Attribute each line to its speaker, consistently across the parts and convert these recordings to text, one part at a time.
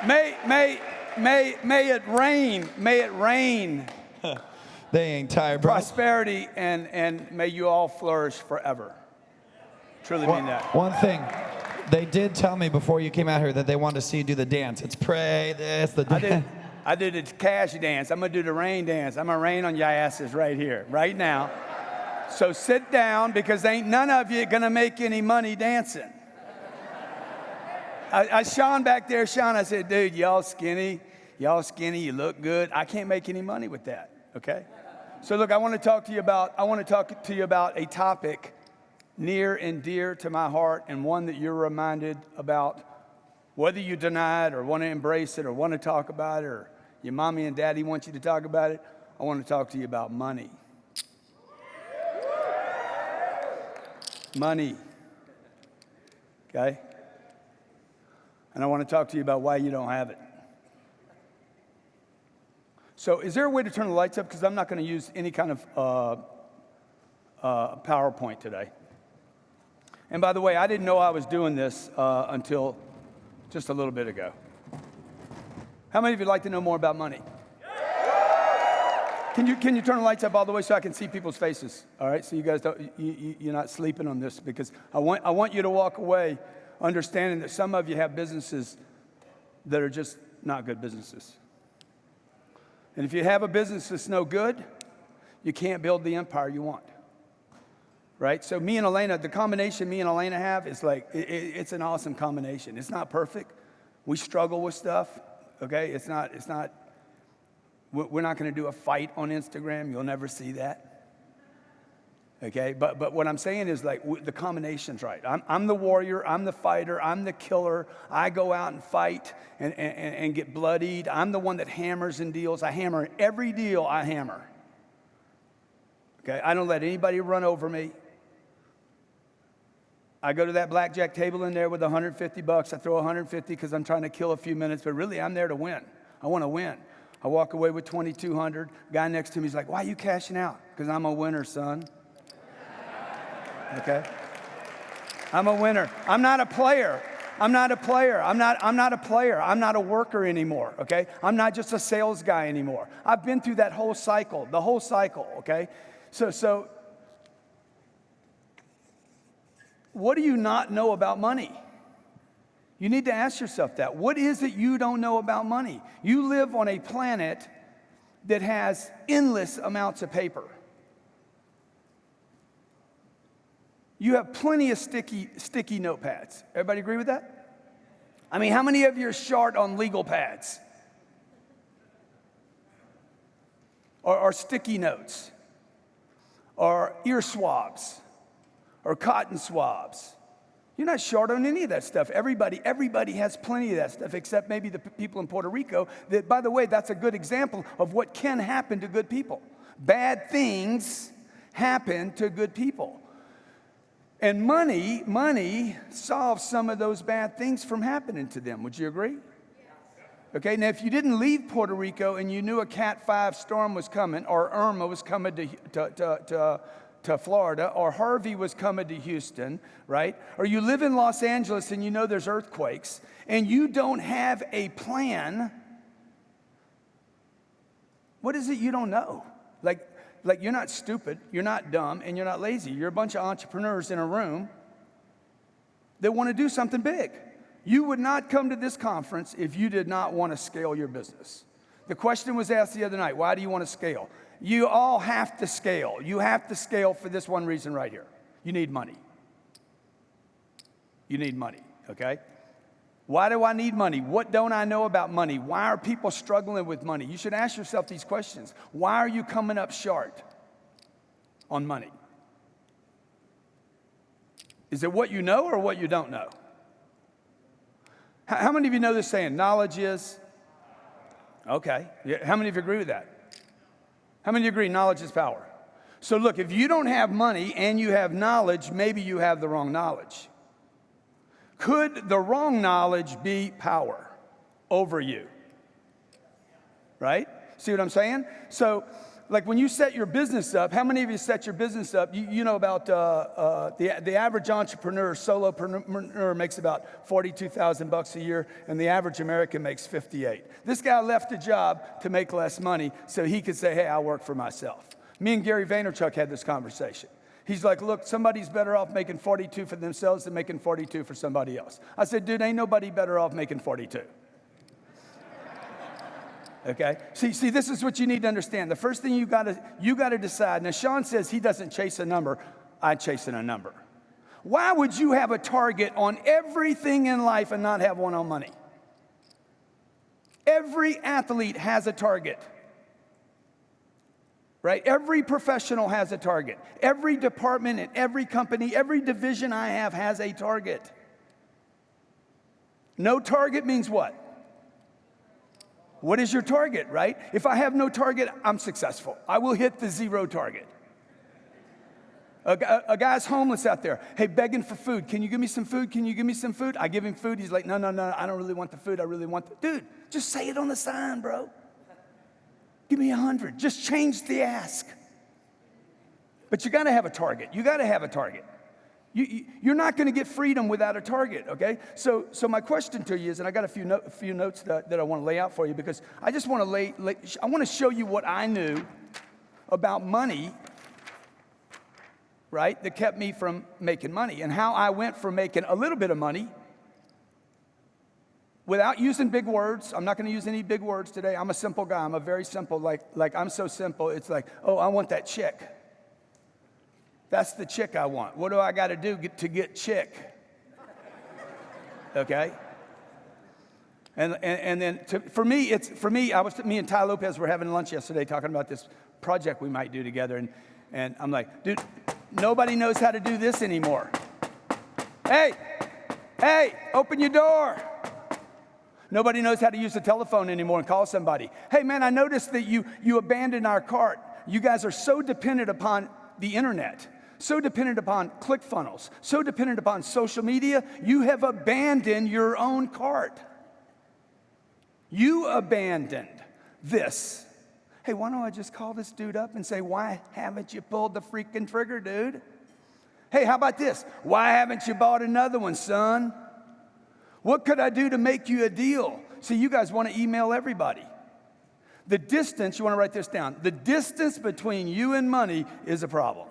Speaker 1: May it rain. May it rain.
Speaker 2: They ain't tired, bro.
Speaker 1: Prosperity, and may you all flourish forever. Truly mean that.
Speaker 2: One thing, they did tell me before you came out here that they wanted to see you do the dance. It's pray this, the dance.
Speaker 1: I did the cash dance. I'm going to do the rain dance. I'm going to rain on your asses right here, right now. So sit down, because ain't none of you going to make any money dancing. Sean back there, I said, dude, y'all skinny, you look good. I can't make any money with that, okay? So look, I want to talk to you about a topic near and dear to my heart, and one that you're reminded about, whether you deny it or want to embrace it or want to talk about it, or your mommy and daddy want you to talk about it. I want to talk to you about money. Money, okay? And I want to talk to you about why you don't have it. So is there a way to turn the lights up? Because I'm not going to use any kind of PowerPoint today. And by the way, I didn't know I was doing this until just a little bit ago. How many of you would like to know more about money? Can you turn the lights up all the way so I can see people's faces? All right, so you guys you're not sleeping on this, because I want you to walk away understanding that some of you have businesses that are just not good businesses. And if you have a business that's no good, you can't build the empire you want. Right? So me and Elena, the combination me and Elena have is like, it's an awesome combination. It's not perfect. We struggle with stuff, okay? We're not going to do a fight on Instagram. You'll never see that, okay? But what I'm saying is, like, the combination's right. I'm the warrior. I'm the fighter. I'm the killer. I go out and fight and get bloodied. I'm the one that hammers and deals. I hammer every deal. I hammer, okay? I don't let anybody run over me. I go to that blackjack table in there with $150. I throw 150 because I'm trying to kill a few minutes, but really I'm there to win. I want to win. I walk away with 2,200. Guy next to me is like, "Why are you cashing out?" Because I'm a winner, son. Okay? I'm a winner. I'm not a player. I'm not a player. I'm not a player. I'm not a worker anymore, okay? I'm not just a sales guy anymore. I've been through that whole cycle, okay? So what do you not know about money? You need to ask yourself that. What is it you don't know about money? You live on a planet that has endless amounts of paper. You have plenty of sticky notepads. Everybody agree with that? I mean, how many of you are short on legal pads? Or sticky notes? Or ear swabs? Or cotton swabs? You're not short on any of that stuff. Everybody has plenty of that stuff, except maybe the people in Puerto Rico. That, by the way, that's a good example of what can happen to good people. Bad things happen to good people. And money solves some of those bad things from happening to them. Would you agree? Okay, now if you didn't leave Puerto Rico and you knew a Cat 5 storm was coming, or Irma was coming to Florida, or Harvey was coming to Houston, right? Or you live in Los Angeles and you know there's earthquakes, and you don't have a plan, what is it you don't know? Like you're not stupid, you're not dumb, and you're not lazy. You're a bunch of entrepreneurs in a room that want to do something big. You would not come to this conference if you did not want to scale your business. The question was asked the other night, why do you want to scale? You all have to scale. You have to scale for this one reason right here. You need money. You need money, okay? Why do I need money? What don't I know about money? Why are people struggling with money? You should ask yourself these questions. Why are you coming up short on money? Is it what you know or what you don't know? How many of you know this saying, knowledge is? Okay. How many of you agree with that? How many of you agree knowledge is power? So look, if you don't have money and you have knowledge, maybe you have the wrong knowledge. Could the wrong knowledge be power over you? Right? See what I'm saying? So like when you set your business up, how many of you set your business up? You know about the average entrepreneur, solopreneur makes about $42,000 a year, and the average American makes 58. This guy left a job to make less money so he could say, hey, I'll work for myself. Me and Gary Vaynerchuk had this conversation. He's like, look, somebody's better off making 42 for themselves than making 42 for somebody else. I said, dude, ain't nobody better off making 42. Okay? See, this is what you need to understand. The first thing you gotta decide. Now, Sean says he doesn't chase a number. I'm chasing a number. Why would you have a target on everything in life and not have one on money? Every athlete has a target. Right? Every professional has a target. Every department in every company, every division I have has a target. No target means what? What is your target, right? If I have no target, I'm successful. I will hit the 0 target. A guy's homeless out there. Hey, begging for food. Can you give me some food? Can you give me some food? I give him food. He's like, no, I don't really want the food. I really want the... Dude, just say it on the sign, bro. Give me 100. Just change the ask. But you got to have a target. You got to have a target. You're not going to get freedom without a target, okay? So my question to you is, and I got a few notes that I want to lay out for you, because I just want to I want to show you what I knew about money, right, that kept me from making money, and how I went from making a little bit of money without using big words. I'm not going to use any big words today. I'm a simple guy. I'm a very simple, like I'm so simple. It's like, oh, I want that chick. That's the chick I want. What do I got to do to get chick? Okay? And then me and Ty Lopez were having lunch yesterday talking about this project we might do together. And I'm like, dude, nobody knows how to do this anymore. Hey, open your door. Nobody knows how to use the telephone anymore and call somebody. Hey, man, I noticed that you abandoned our cart. You guys are so dependent upon the internet, so dependent upon ClickFunnels, so dependent upon social media, you have abandoned your own cart. You abandoned this. Hey, why don't I just call this dude up and say, why haven't you pulled the freaking trigger, dude? Hey, how about this? Why haven't you bought another one, son? What could I do to make you a deal? See, you guys want to email everybody. The distance, you want to write this down, the distance between you and money is a problem.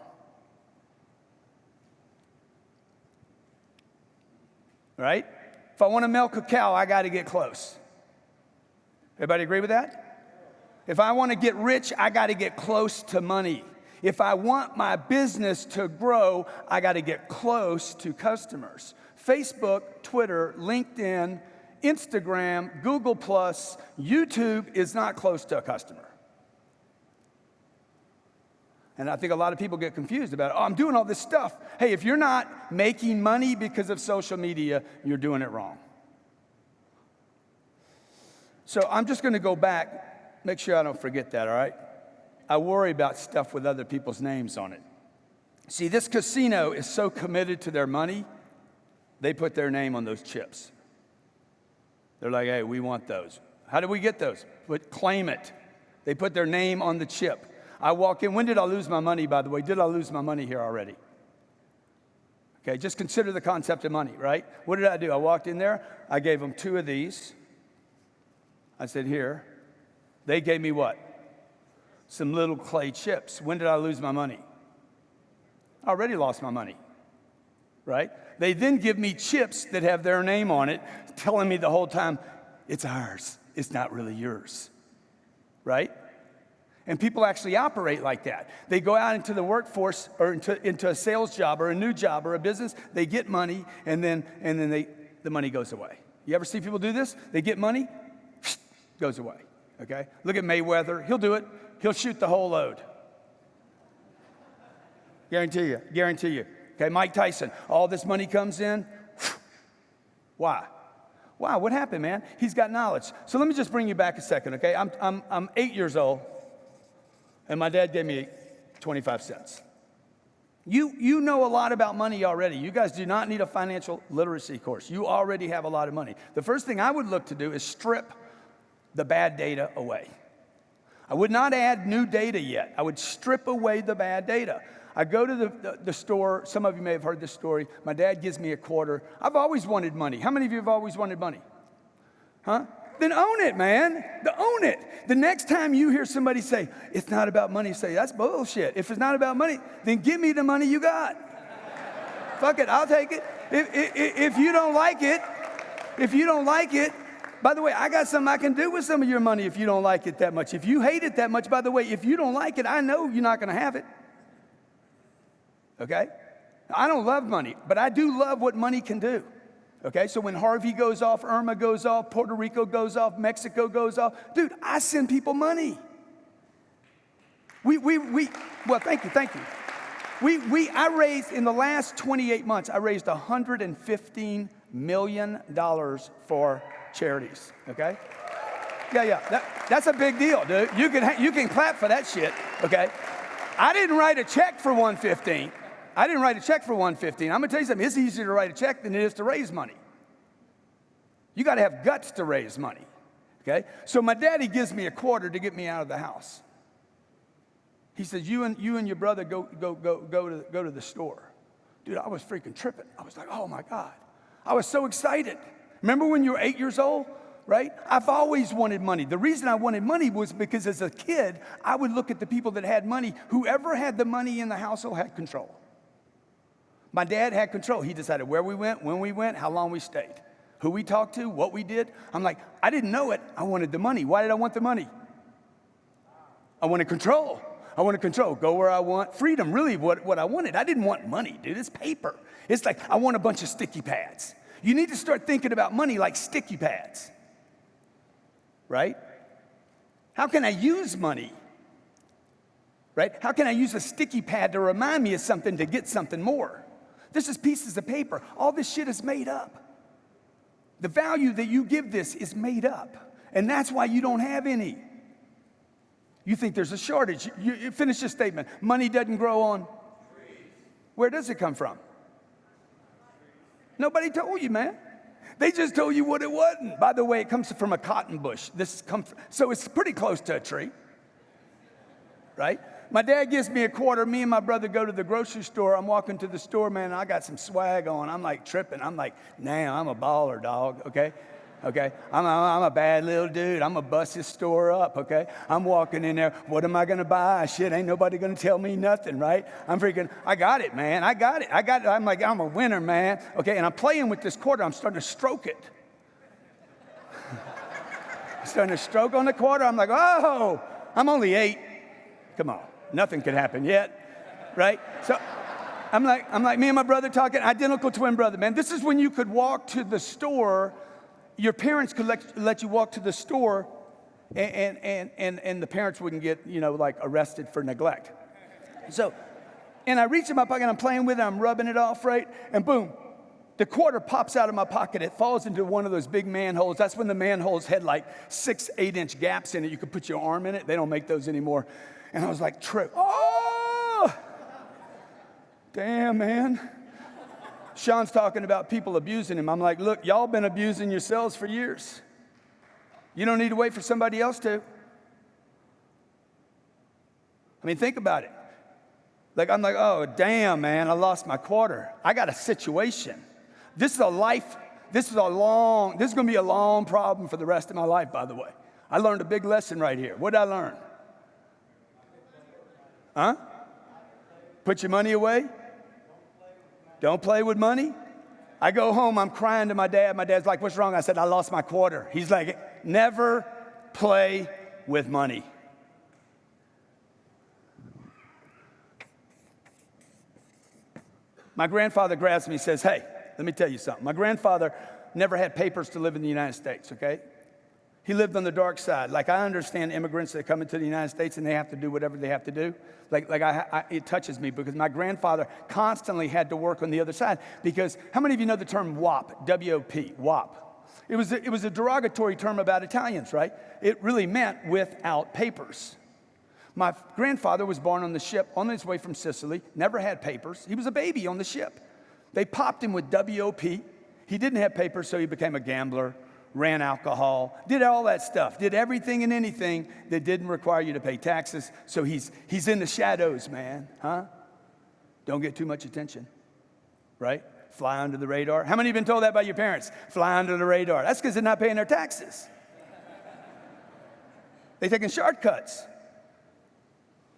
Speaker 1: Right? If I want to milk a cow, I got to get close. Everybody agree with that? If I want to get rich, I got to get close to money. If I want my business to grow, I got to get close to customers. Facebook, Twitter, LinkedIn, Instagram, Google+, YouTube is not close to a customer. And I think a lot of people get confused about it. Oh, I'm doing all this stuff. Hey, if you're not making money because of social media, you're doing it wrong. So I'm just going to go back, make sure I don't forget that, all right? I worry about stuff with other people's names on it. See, this casino is so committed to their money, they put their name on those chips. They're like, hey, we want those. How do we get those? Claim it. They put their name on the chip. I walk in. When did I lose my money, by the way? Did I lose my money here already? Okay, just consider the concept of money, right? What did I do? I walked in there. I gave them 2 of these. I said, here. They gave me what? Some little clay chips. When did I lose my money? I already lost my money, right? They then give me chips that have their name on it, telling me the whole time, it's ours. It's not really yours, right? And people actually operate like that. They go out into the workforce or into a sales job or a new job or a business. They get money, and then the money goes away. You ever see people do this? They get money, goes away, okay? Look at Mayweather. He'll do it. He'll shoot the whole load. Guarantee you. Okay, Mike Tyson, all this money comes in. Why? Wow, what happened, man? He's got knowledge. So let me just bring you back a second, okay? I'm 8 years old, and my dad gave me 25 cents. You know a lot about money already. You guys do not need a financial literacy course. You already have a lot of money. The first thing I would look to do is strip the bad data away. I would not add new data yet. I would strip away the bad data. I go to the store. Some of you may have heard this story. My dad gives me a quarter. I've always wanted money. How many of you have always wanted money? Huh? Then own it, man. Own it. The next time you hear somebody say, it's not about money, say, that's bullshit. If it's not about money, then give me the money you got. Fuck it, I'll take it. If you don't like it, by the way, I got something I can do with some of your money if you don't like it that much. If you hate it that much, by the way, if you don't like it, I know you're not going to have it. Okay? I don't love money, but I do love what money can do. Okay? So when Harvey goes off, Irma goes off, Puerto Rico goes off, Mexico goes off, dude, I send people money. Well, thank you. I raised, in the last 28 months, I raised $115 million for charities, okay? Yeah, that's a big deal, dude. You can clap for that shit, okay? I didn't write a check for 115. I'm gonna tell you something, it's easier to write a check than it is to raise money. You gotta have guts to raise money, okay? So my daddy gives me a quarter to get me out of the house. He says, you and your brother go to the store. Dude, I was freaking tripping. I was like, oh my God. I was so excited. Remember when you were 8 years old, right? I've always wanted money. The reason I wanted money was because as a kid, I would look at the people that had money. Whoever had the money in the household had control. My dad had control. He decided where we went, when we went, how long we stayed, who we talked to, what we did. I'm like, I didn't know it. I wanted the money. Why did I want the money? I wanted control. Go where I want. Freedom, really what I wanted. I didn't want money, dude. It's paper. It's like, I want a bunch of sticky pads. You need to start thinking about money like sticky pads, right? How can I use money, right? How can I use a sticky pad to remind me of something to get something more? This is pieces of paper. All this shit is made up. The value that you give this is made up, and that's why you don't have any. You think there's a shortage. You finish this statement. Money doesn't grow on trees. Where does it come from? Nobody told you, man. They just told you what it wasn't. By the way, it comes from a cotton bush. So it's pretty close to a tree, right? My dad gives me a quarter. Me and my brother go to the grocery store. I'm walking to the store, man, and I got some swag on. I'm like tripping. I'm like, nah, I'm a baller, dog, okay? I'm a bad little dude. I'm going to bust this store up, okay? I'm walking in there. What am I going to buy? Shit, ain't nobody going to tell me nothing, right? I got it, man. I got it. I'm like, I'm a winner, man. Okay, and I'm playing with this quarter. I'm starting to stroke it. I'm starting to stroke on the quarter. I'm like, oh, I'm only 8. Come on. Nothing could happen yet, right? So I'm like, me and my brother talking, identical twin brother, man. This is when you could walk to the store. Your parents could let you walk to the store, and the parents wouldn't get, like arrested for neglect. So, and I reach in my pocket, and I'm playing with it, I'm rubbing it off, right? And boom, the quarter pops out of my pocket. It falls into one of those big manholes. That's when the manholes had like 6 8-inch gaps in it. You could put your arm in it. They don't make those anymore. And I was like, oh, damn, man. Sean's talking about people abusing him. I'm like, look, y'all been abusing yourselves for years. You don't need to wait for somebody else to. I mean, think about it. Like, I'm like, oh, damn, man, I lost my quarter. I got a situation. This is going to be a long problem for the rest of my life, by the way. I learned a big lesson right here. What did I learn? Huh? Put your money away? Don't play with money? I go home, I'm crying to my dad. My dad's like, what's wrong? I said, I lost my quarter. He's like, never play with money. My grandfather grabs me and says, hey, let me tell you something. My grandfather never had papers to live in the United States, okay? He lived on the dark side. Like, I understand immigrants that come into the United States and they have to do whatever they have to do. It touches me because my grandfather constantly had to work on the other side. Because how many of you know the term WOP, W-O-P, WOP? It was a derogatory term about Italians, right? It really meant without papers. My grandfather was born on the ship on his way from Sicily, never had papers. He was a baby on the ship. They popped him with W-O-P. He didn't have papers, so he became a gambler, ran alcohol, did all that stuff, did everything and anything that didn't require you to pay taxes. So he's in the shadows, man, huh? Don't get too much attention, right? Fly under the radar. How many have been told that by your parents? Fly under the radar. That's because they're not paying their taxes. They're taking shortcuts.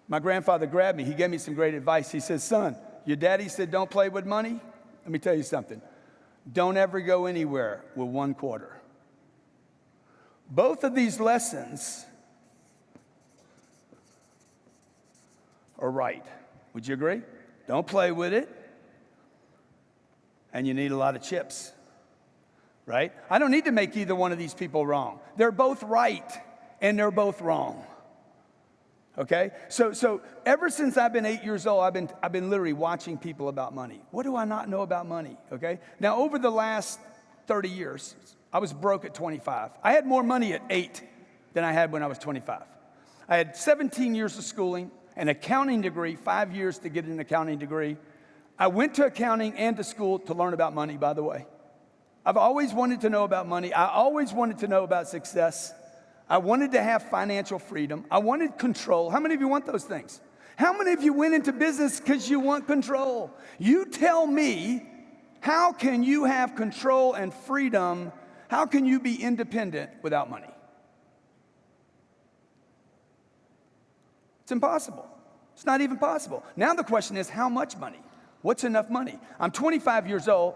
Speaker 1: My grandfather grabbed me. He gave me some great advice. He says, son, your daddy said don't play with money. Let me tell you something. Don't ever go anywhere with 1 quarter. Both of these lessons are right. Would you agree? Don't play with it. And you need a lot of chips, right? I don't need to make either one of these people wrong. They're both right and they're both wrong. Okay? So ever since I've been 8 years old, I've been literally watching people about money. What do I not know about money? Okay? Now, over the last 30 years, I was broke at 25. I had more money at 8 than I had when I was 25. I had 17 years of schooling, an accounting degree, 5 years to get an accounting degree. I went to accounting and to school to learn about money, by the way. I've always wanted to know about money. I always wanted to know about success. I wanted to have financial freedom. I wanted control. How many of you want those things? How many of you went into business because you want control? You tell me, how can you have control and freedom? How can you be independent without money? It's impossible. It's not even possible. Now the question is, how much money? What's enough money? I'm 25 years old,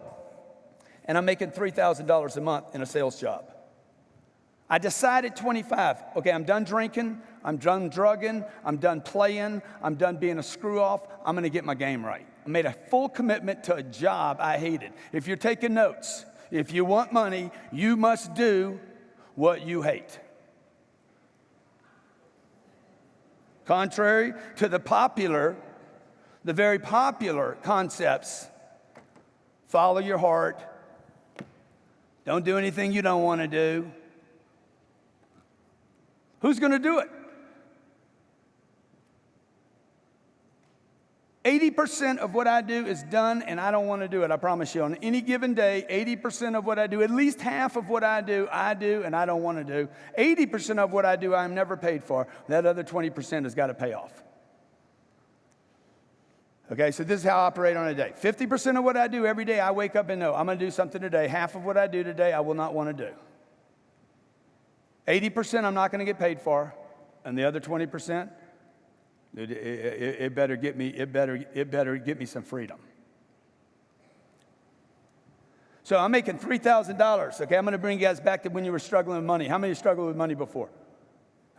Speaker 1: and I'm making $3,000 a month in a sales job. I decided 25, okay, I'm done drinking, I'm done drugging, I'm done playing, I'm done being a screw-off, I'm gonna get my game right. I made a full commitment to a job I hated. If you're taking notes, if you want money, you must do what you hate. Contrary to the very popular concepts, follow your heart, don't do anything you don't wanna do. Who's going to do it? 80% of what I do is done, and I don't want to do it. I promise you. On any given day, 80% of what I do, at least half of what I do, and I don't want to do. 80% of what I do, I'm never paid for. That other 20% has got to pay off. Okay, so this is how I operate on a day. 50% of what I do every day, I wake up and know, I'm going to do something today. Half of what I do today, I will not want to do. 80% I'm not going to get paid for, and the other 20%, it better get me some freedom. So I'm making $3,000. Okay, I'm going to bring you guys back to when you were struggling with money. How many struggled with money before?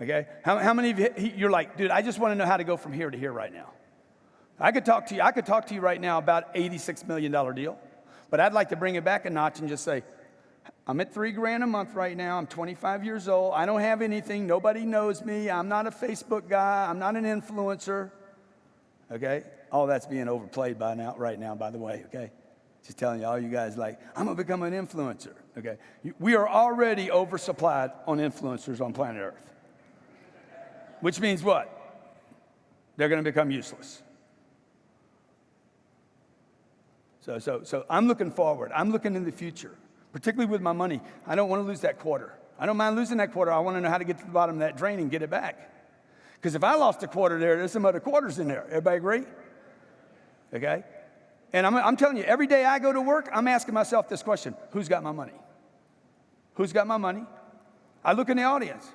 Speaker 1: Okay, how many of you you're like, dude, I just want to know how to go from here to here right now. I could talk to you right now about $86 million deal, but I'd like to bring it back a notch and just say, I'm at $3,000 a month right now. I'm 25 years old. I don't have anything. Nobody knows me. I'm not a Facebook guy. I'm not an influencer. Okay? All that's being overplayed right now, by the way. Okay? Just telling you, all you guys like, I'm going to become an influencer. Okay? We are already oversupplied on influencers on planet Earth. Which means what? They're going to become useless. So I'm looking forward. I'm looking in the future. Particularly with my money, I don't want to lose that quarter. I don't mind losing that quarter. I want to know how to get to the bottom of that drain and get it back. Because if I lost a quarter there's some other quarters in there. Everybody agree? Okay? And I'm telling you, every day I go to work, I'm asking myself this question: who's got my money? Who's got my money? I look in the audience.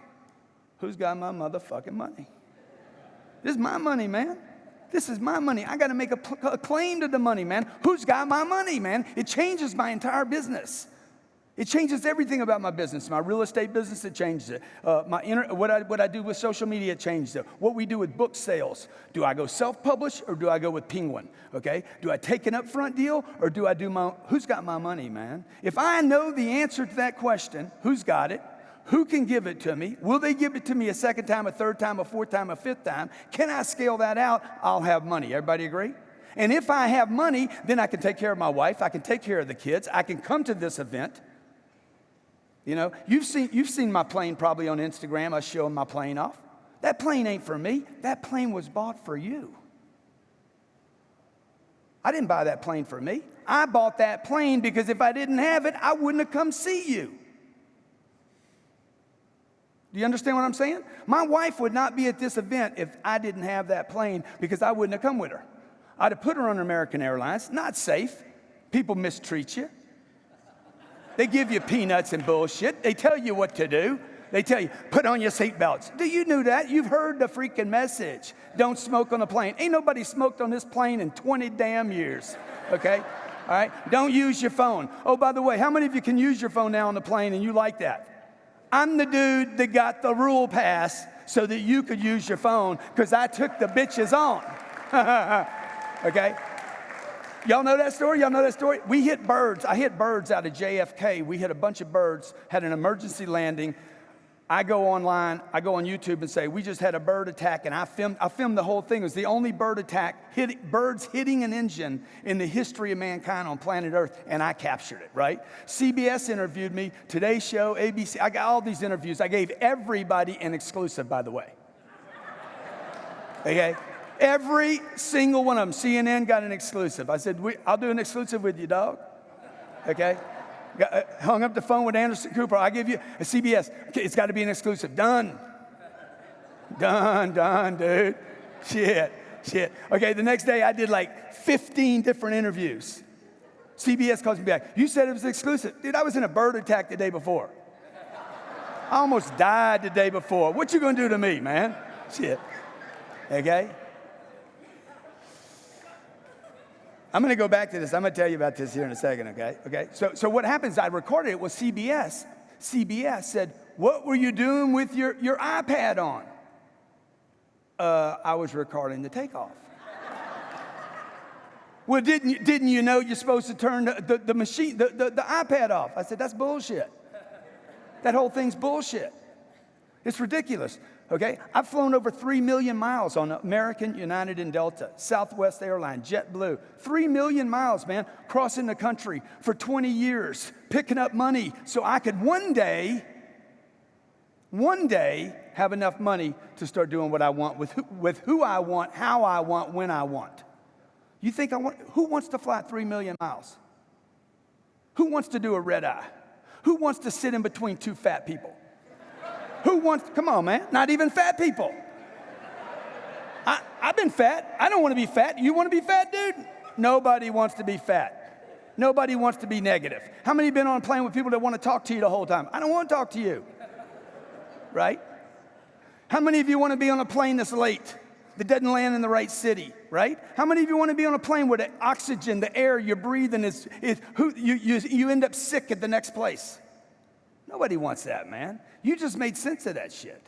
Speaker 1: Who's got my motherfucking money? This is my money, man. This is my money. I got to make a claim to the money, man. Who's got my money, man? It changes my entire business. It changes everything about my business. My real estate business, it changes it. What I do with social media, it changes it. What we do with book sales. Do I go self-publish or do I go with Penguin? Okay? Do I take an upfront deal or do I do who's got my money, man? If I know the answer to that question, who's got it? Who can give it to me? Will they give it to me a second time, a third time, a fourth time, a fifth time? Can I scale that out? I'll have money. Everybody agree? And if I have money, then I can take care of my wife. I can take care of the kids. I can come to this event. You know, you've seen my plane probably on Instagram, us showing my plane off. That plane ain't for me. That plane was bought for you. I didn't buy that plane for me. I bought that plane because if I didn't have it, I wouldn't have come see you. Do you understand what I'm saying? My wife would not be at this event if I didn't have that plane because I wouldn't have come with her. I'd have put her on American Airlines. Not safe. People mistreat you. They give you peanuts and bullshit. They tell you what to do. They tell you, put on your seatbelts. Do you know that? You've heard the freaking message. Don't smoke on a plane. Ain't nobody smoked on this plane in 20 damn years, okay? All right? Don't use your phone. Oh, by the way, how many of you can use your phone now on the plane and you like that? I'm the dude that got the rule pass so that you could use your phone because I took the bitches on, okay? Y'all know that story? Y'all know that story? We hit birds. I hit birds out of JFK. We hit a bunch of birds, had an emergency landing. I go online, I go on YouTube and say, we just had a bird attack, and I filmed the whole thing. It was the only bird attack, birds hitting an engine in the history of mankind on planet Earth, and I captured it, right? CBS interviewed me, Today's Show, ABC, I got all these interviews. I gave everybody an exclusive, by the way. Okay? Every single one of them, CNN got an exclusive. I said, I'll do an exclusive with you, dog. Okay? Hung up the phone with Anderson Cooper. I give you a CBS. Okay, it's got to be an exclusive. Done, dude. Shit. Okay, the next day I did like 15 different interviews. CBS calls me back. You said it was exclusive. Dude, I was in a bird attack the day before. I almost died the day before. What you gonna do to me, man? Shit. Okay? I'm going to go back to this. I'm going to tell you about this here in a second, okay? Okay. So what happens, I recorded it with CBS. CBS said, what were you doing with your iPad on? I was recording the takeoff. Well, didn't you know you're supposed to turn the machine, the iPad off? I said, that's bullshit. That whole thing's bullshit. It's ridiculous. Okay, I've flown over 3 million miles on American, United, and Delta, Southwest Airlines, JetBlue. 3 million miles, man, crossing the country for 20 years, picking up money so I could one day have enough money to start doing what I want with who I want, how I want, when I want. You think who wants to fly 3 million miles? Who wants to do a red eye? Who wants to sit in between two fat people? Who wants, come on, man, not even fat people. I've been fat. I don't want to be fat. You want to be fat, dude? Nobody wants to be fat. Nobody wants to be negative. How many have been on a plane with people that want to talk to you the whole time? I don't want to talk to you, right? How many of you want to be on a plane that's late, that doesn't land in the right city, right? How many of you want to be on a plane where the oxygen, the air you're breathing you end up sick at the next place? Nobody wants that, man. You just made sense of that shit.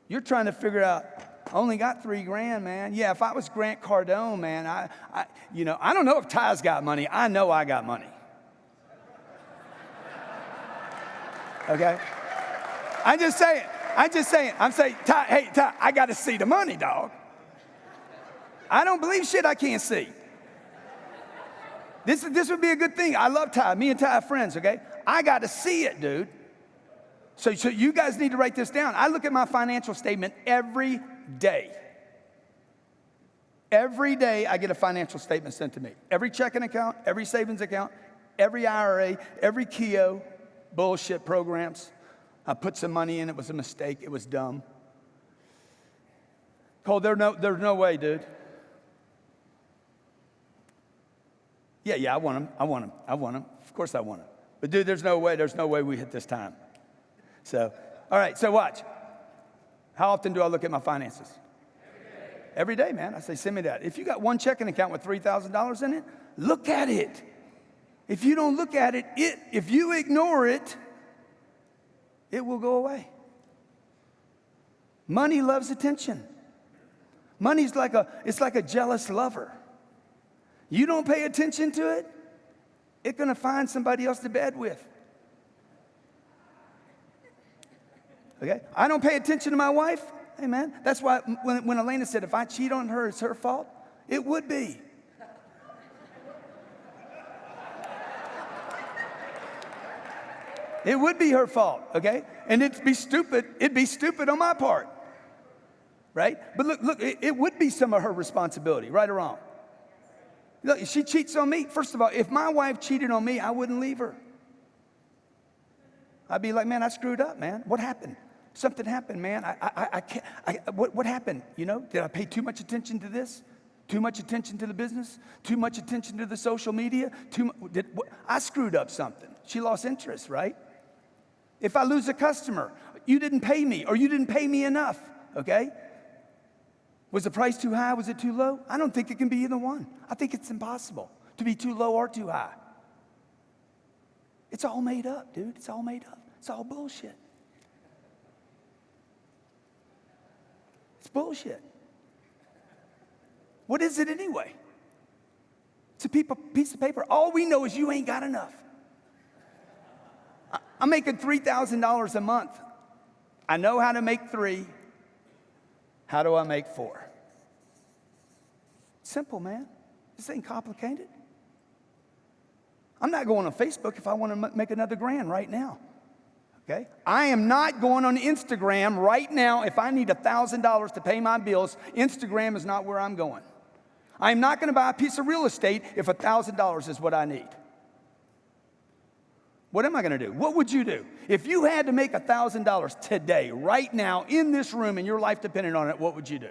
Speaker 1: You're trying to figure out, I only got $3,000, man. Yeah, if I was Grant Cardone, man, I don't know if Ty's got money. I know I got money. Okay? I'm just saying. I'm saying, Ty, hey, Ty, I got to see the money, dog. I don't believe shit I can't see. This would be a good thing. I love Ty. Me and Ty are friends, okay? I got to see it, dude. So you guys need to write this down. I look at my financial statement every day. Every day I get a financial statement sent to me. Every checking account, every savings account, every IRA, every Keogh, bullshit programs. I put some money in. It was a mistake. It was dumb. Cole, there's no way, dude. Yeah, I want them. Of course I want them. But dude, there's no way we hit this time. So, all right, so watch. How often do I look at my finances? Every day, man. I say, send me that. If you got one checking account with $3,000 in it, look at it. If you don't look at it, if you ignore it, it will go away. Money loves attention. Money's like a jealous lover. You don't pay attention to it, it's going to find somebody else to bed with. Okay? I don't pay attention to my wife. Hey, man, that's why when Elena said, if I cheat on her, it's her fault, it would be. It would be her fault, okay? And it'd be stupid on my part, right? But look, it would be some of her responsibility, right or wrong. Look, if she cheats on me, first of all, if my wife cheated on me, I wouldn't leave her. I'd be like, man, I screwed up, man. What happened? Something happened, man. I can't, what happened? You know, did I pay too much attention to this? Too much attention to the business? Too much attention to the social media? I screwed up something. She lost interest, right? If I lose a customer, you didn't pay me or you didn't pay me enough, okay? Was the price too high? Was it too low? I don't think it can be either one. I think it's impossible to be too low or too high. It's all made up, dude. It's all made up. It's all bullshit. It's bullshit. What is it anyway? It's a piece of paper. All we know is you ain't got enough. I'm making $3,000 a month. I know how to make 3. How do I make 4? Simple, man. This ain't complicated. I'm not going on Facebook if I want to make another grand right now. Okay? I am not going on Instagram right now if I need $1,000 to pay my bills. Instagram is not where I'm going. I'm not going to buy a piece of real estate if $1,000 is what I need. What am I going to do? What would you do? If you had to make $1,000 today, right now, in this room, and your life depended on it, what would you do?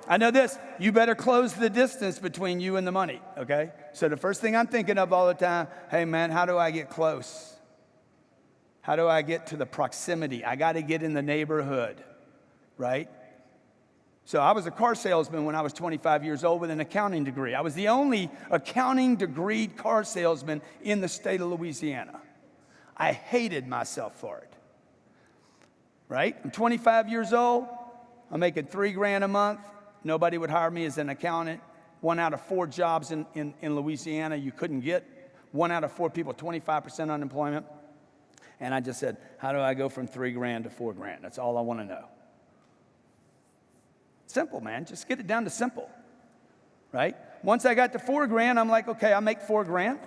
Speaker 1: I know this. You better close the distance between you and the money, okay? So the first thing I'm thinking of all the time, hey, man, how do I get close? How do I get to the proximity? I got to get in the neighborhood, right? So I was a car salesman when I was 25 years old with an accounting degree. I was the only accounting degreed car salesman in the state of Louisiana. I hated myself for it, right? I'm 25 years old. I'm making $3,000 a month. Nobody would hire me as an accountant. 1 out of 4 jobs in Louisiana you couldn't get. 1 out of 4 people, 25% unemployment. And I just said, how do I go from $3,000 to $4,000? That's all I want to know. Simple, man. Just get it down to simple, right? Once I got to $4,000, I'm like, okay, I'll make $4,000.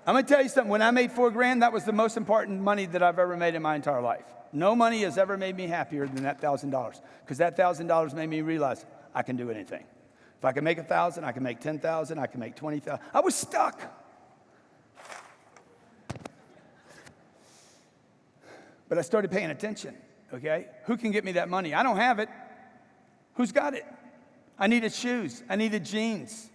Speaker 1: I'm going to tell you something. When I made $4,000, that was the most important money that I've ever made in my entire life. No money has ever made me happier than that $1,000, because that $1,000 made me realize I can do anything. If I can make 1,000, I can make 10,000, I can make 20,000. I was stuck. But I started paying attention, okay? Who can get me that money? I don't have it. Who's got it? I needed shoes. I needed jeans,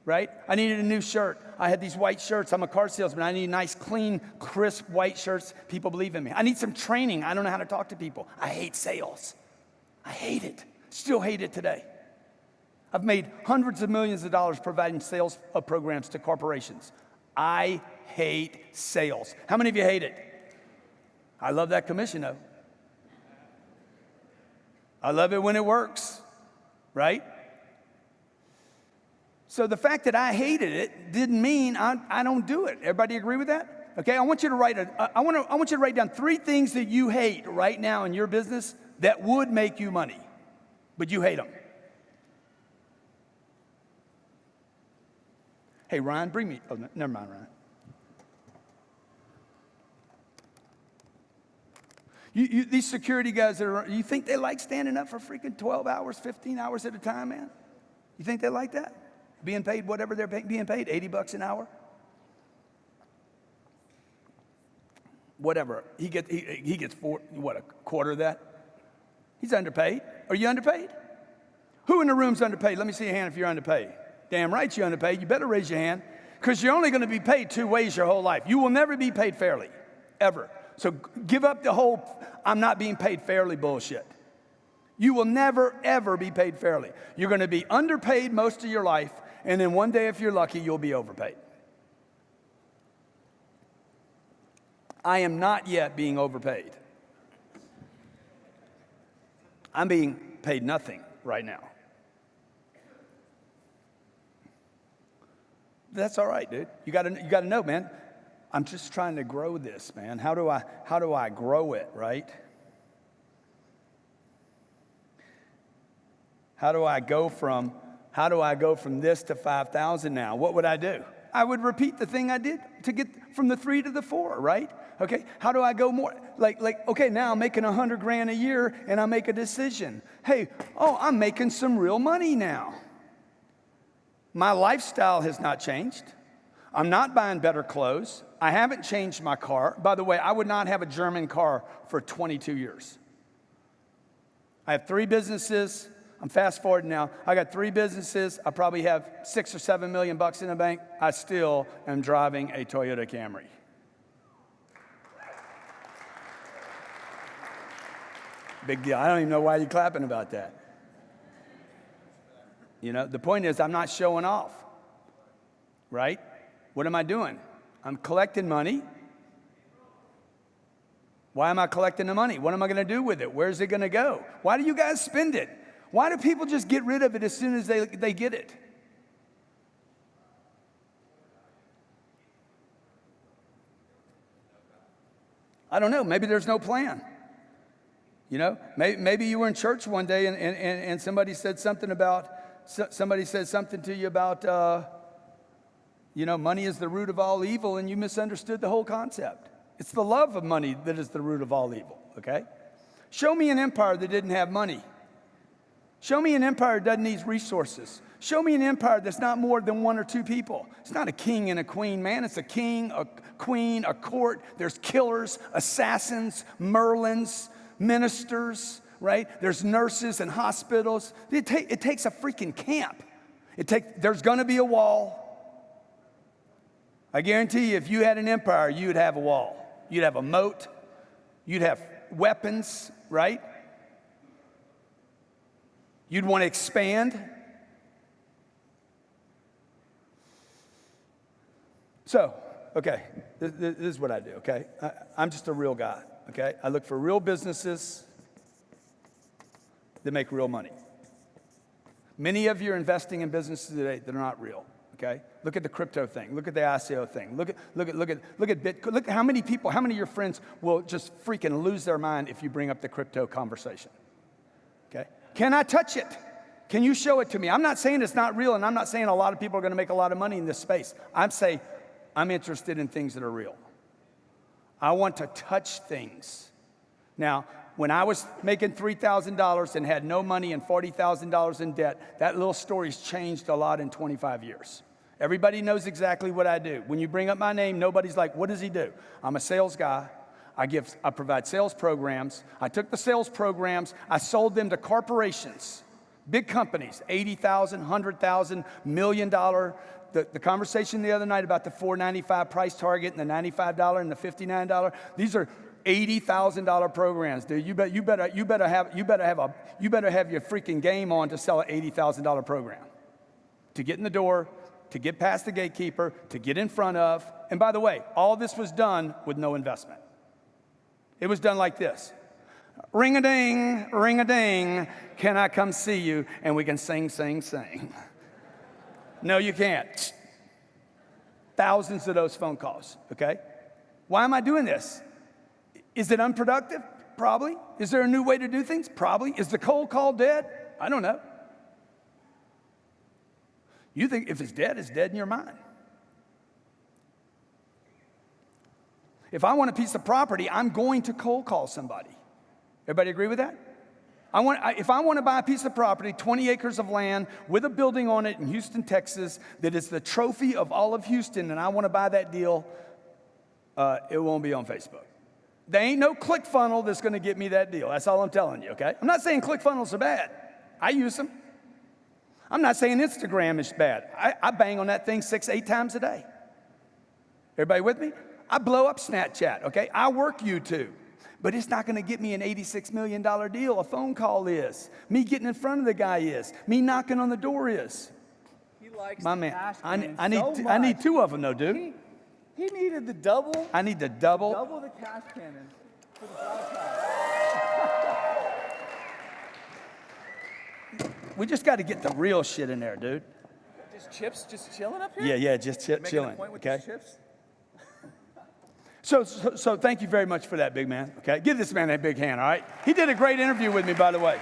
Speaker 1: right? I needed a new shirt. I had these white shirts. I'm a car salesman. I need nice, clean, crisp white shirts. People believe in me. I need some training. I don't know how to talk to people. I hate sales. I hate it. Still hate it today. I've made hundreds of millions of dollars providing sales programs to corporations. I hate sales. How many of you hate it? I love that commission, though. I love it when it works, right? So the fact that I hated it didn't mean I don't do it. Everybody agree with that? Okay, I want you to write I want you to write down 3 things that you hate right now in your business that would make you money, but you hate them. Hey, Ryan, bring me. Oh, never mind, Ryan. These security guys, you think they like standing up for freaking 12 hours, 15 hours at a time, man? You think they like that? Being paid whatever they're being paid, $80 an hour? Whatever. He gets a quarter of that? He's underpaid. Are you underpaid? Who in the room's underpaid? Let me see your hand if you're underpaid. Damn right you're underpaid. You better raise your hand, because you're only going to be paid 2 ways your whole life. You will never be paid fairly, ever. So give up the whole I'm not being paid fairly bullshit. You will never, ever be paid fairly. You're going to be underpaid most of your life, and then one day, if you're lucky, you'll be overpaid. I am not yet being overpaid. I'm being paid nothing right now. That's all right, dude. You got to know, man. I'm just trying to grow this, man. How do I grow it, right? How do I go from this to 5,000 now? What would I do? I would repeat the thing I did to get from the 3 to the 4, right? Okay, how do I go more? Okay, now I'm making $100,000 a year and I make a decision. Hey, I'm making some real money now. My lifestyle has not changed. I'm not buying better clothes. I haven't changed my car. By the way, I would not have a German car for 22 years. I have 3 businesses. I'm fast forwarding now. I got 3 businesses. I probably have $6 or $7 million in the bank. I still am driving a Toyota Camry. Big deal. I don't even know why you're clapping about that. The point is I'm not showing off, right? What am I doing? I'm collecting money. Why am I collecting the money? What am I going to do with it? Where's it going to go? Why do you guys spend it? Why do people just get rid of it as soon as they get it? I don't know. Maybe there's no plan. Maybe you were in church one day and somebody said something to you about, money is the root of all evil, and you misunderstood the whole concept. It's the love of money that is the root of all evil, okay? Show me an empire that didn't have money. Show me an empire that doesn't need resources. Show me an empire that's not more than 1 or 2 people. It's not a king and a queen, man. It's a king, a queen, a court. There's killers, assassins, Merlins, ministers, right? There's nurses and hospitals. It takes a freaking camp. There's going to be a wall. I guarantee you, if you had an empire, you'd have a wall. You'd have a moat. You'd have weapons, right? You'd want to expand. So, okay, this is what I do, okay? I'm just a real guy, okay? I look for real businesses that make real money. Many of you are investing in businesses today that are not real, okay? Look at the crypto thing. Look at the ICO thing. Look at Bitcoin. Look how many of your friends will just freaking lose their mind if you bring up the crypto conversation, okay? Can I touch it? Can you show it to me? I'm not saying it's not real, and I'm not saying a lot of people are going to make a lot of money in this space. I'm saying I'm interested in things that are real. I want to touch things. Now, when I was making $3,000 and had no money and $40,000 in debt, that little story's changed a lot in 25 years. Everybody knows exactly what I do. When you bring up my name, nobody's like, what does he do? I'm a sales guy. I provide sales programs. I took the sales programs, I sold them to corporations, big companies, $80,000, $100,000, $1 million. The conversation the other night about the $4.95 price target and the $95 and the $59, these are $80,000 programs, dude. You better have your freaking game on to sell an $80,000 program. To get in the door, to get past the gatekeeper, to get in front of. And by the way, all this was done with no investment. It was done like this. Ring-a-ding, ring-a-ding, can I come see you? And we can sing, sing, sing. No, you can't. Thousands of those phone calls, okay? Why am I doing this? Is it unproductive? Probably. Is there a new way to do things? Probably. Is the cold call dead? I don't know. You think if it's dead in your mind. If I want a piece of property, I'm going to cold call somebody. Everybody agree with that? If I want to buy a piece of property, 20 acres of land with a building on it in Houston, Texas, that is the trophy of all of Houston, and I want to buy that deal, it won't be on Facebook. There ain't no ClickFunnels that's going to get me that deal. That's all I'm telling you, okay? I'm not saying ClickFunnels are bad. I use them. I'm not saying Instagram is bad. I bang on that thing 6-8 times a day. Everybody with me? I blow up Snapchat, okay? I work YouTube. But it's not going to get me an $86 million deal. A phone call is. Me getting in front of the guy is. Me knocking on the door is.
Speaker 3: He likes
Speaker 1: my
Speaker 3: the
Speaker 1: man.
Speaker 3: cash
Speaker 1: I
Speaker 3: cannon
Speaker 1: need 2 of them, though, dude.
Speaker 3: He needed the double.
Speaker 1: I need the double.
Speaker 3: Double the cash cannon for the broadcast.
Speaker 1: We just got to get the real shit in there, dude.
Speaker 3: Just chips, just chilling up here.
Speaker 1: Yeah, just chilling.
Speaker 3: Making a point with
Speaker 1: okay.
Speaker 3: these chips.
Speaker 1: So thank you very much for that, big man. Okay, give this man a big hand. All right. He did a great interview with me, by the way.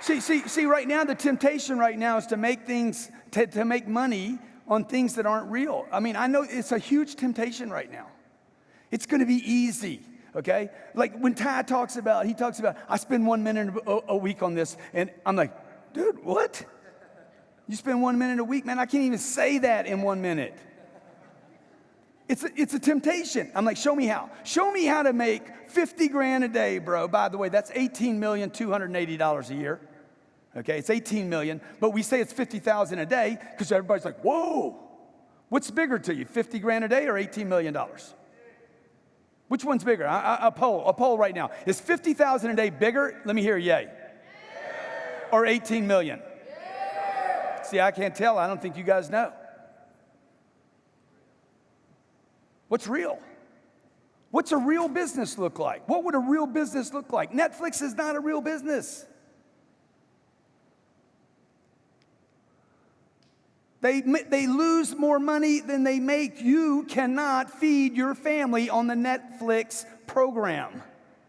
Speaker 1: See. Right now, the temptation right now is to make things to make money on things that aren't real. I mean, I know it's a huge temptation right now. It's going to be easy, okay? Like when Ty talks about, I spend 1 minute a week on this, and I'm like, dude, what? You spend 1 minute a week? Man, I can't even say that in 1 minute. It's a temptation. I'm like, show me how. Show me how to make 50 grand a day, bro. By the way, that's $18,280 a year. Okay, it's 18 million, but we say it's 50,000 a day because everybody's like, whoa, what's bigger to you, 50 grand a day or $18 million? Which one's bigger? A poll right now. Is 50,000 a day bigger? Let me hear yay. Or 18 million? See, I can't tell. I don't think you guys know. What's real? What's a real business look like? What would a real business look like? Netflix is not a real business. They lose more money than they make. You cannot feed your family on the Netflix program.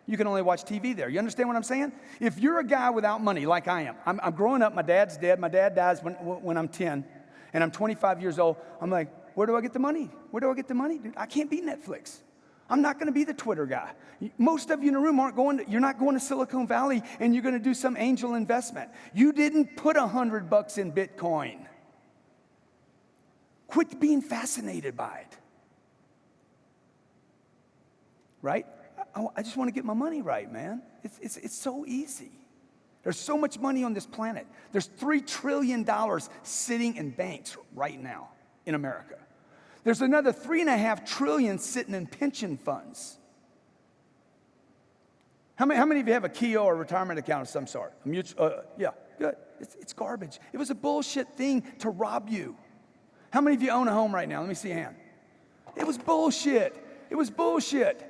Speaker 1: You can only watch TV there. You understand what I'm saying? If you're a guy without money, like I am, I'm growing up, my dad's dead. My dad dies when I'm 10, and I'm 25 years old. I'm like, where do I get the money? Where do I get the money? Dude, I can't be Netflix. I'm not going to be the Twitter guy. Most of you in the room you're not going to Silicon Valley and you're going to do some angel investment. You didn't put $100 in Bitcoin. Quit being fascinated by it. Right? I just want to get my money right, man. It's so easy. There's so much money on this planet. There's $3 trillion sitting in banks right now in America. There's another $3.5 trillion sitting in pension funds. How many of you have a KEO or retirement account of some sort? A mutual, yeah, good. It's garbage. It was a bullshit thing to rob you. How many of you own a home right now? Let me see a hand. It was bullshit. It was bullshit.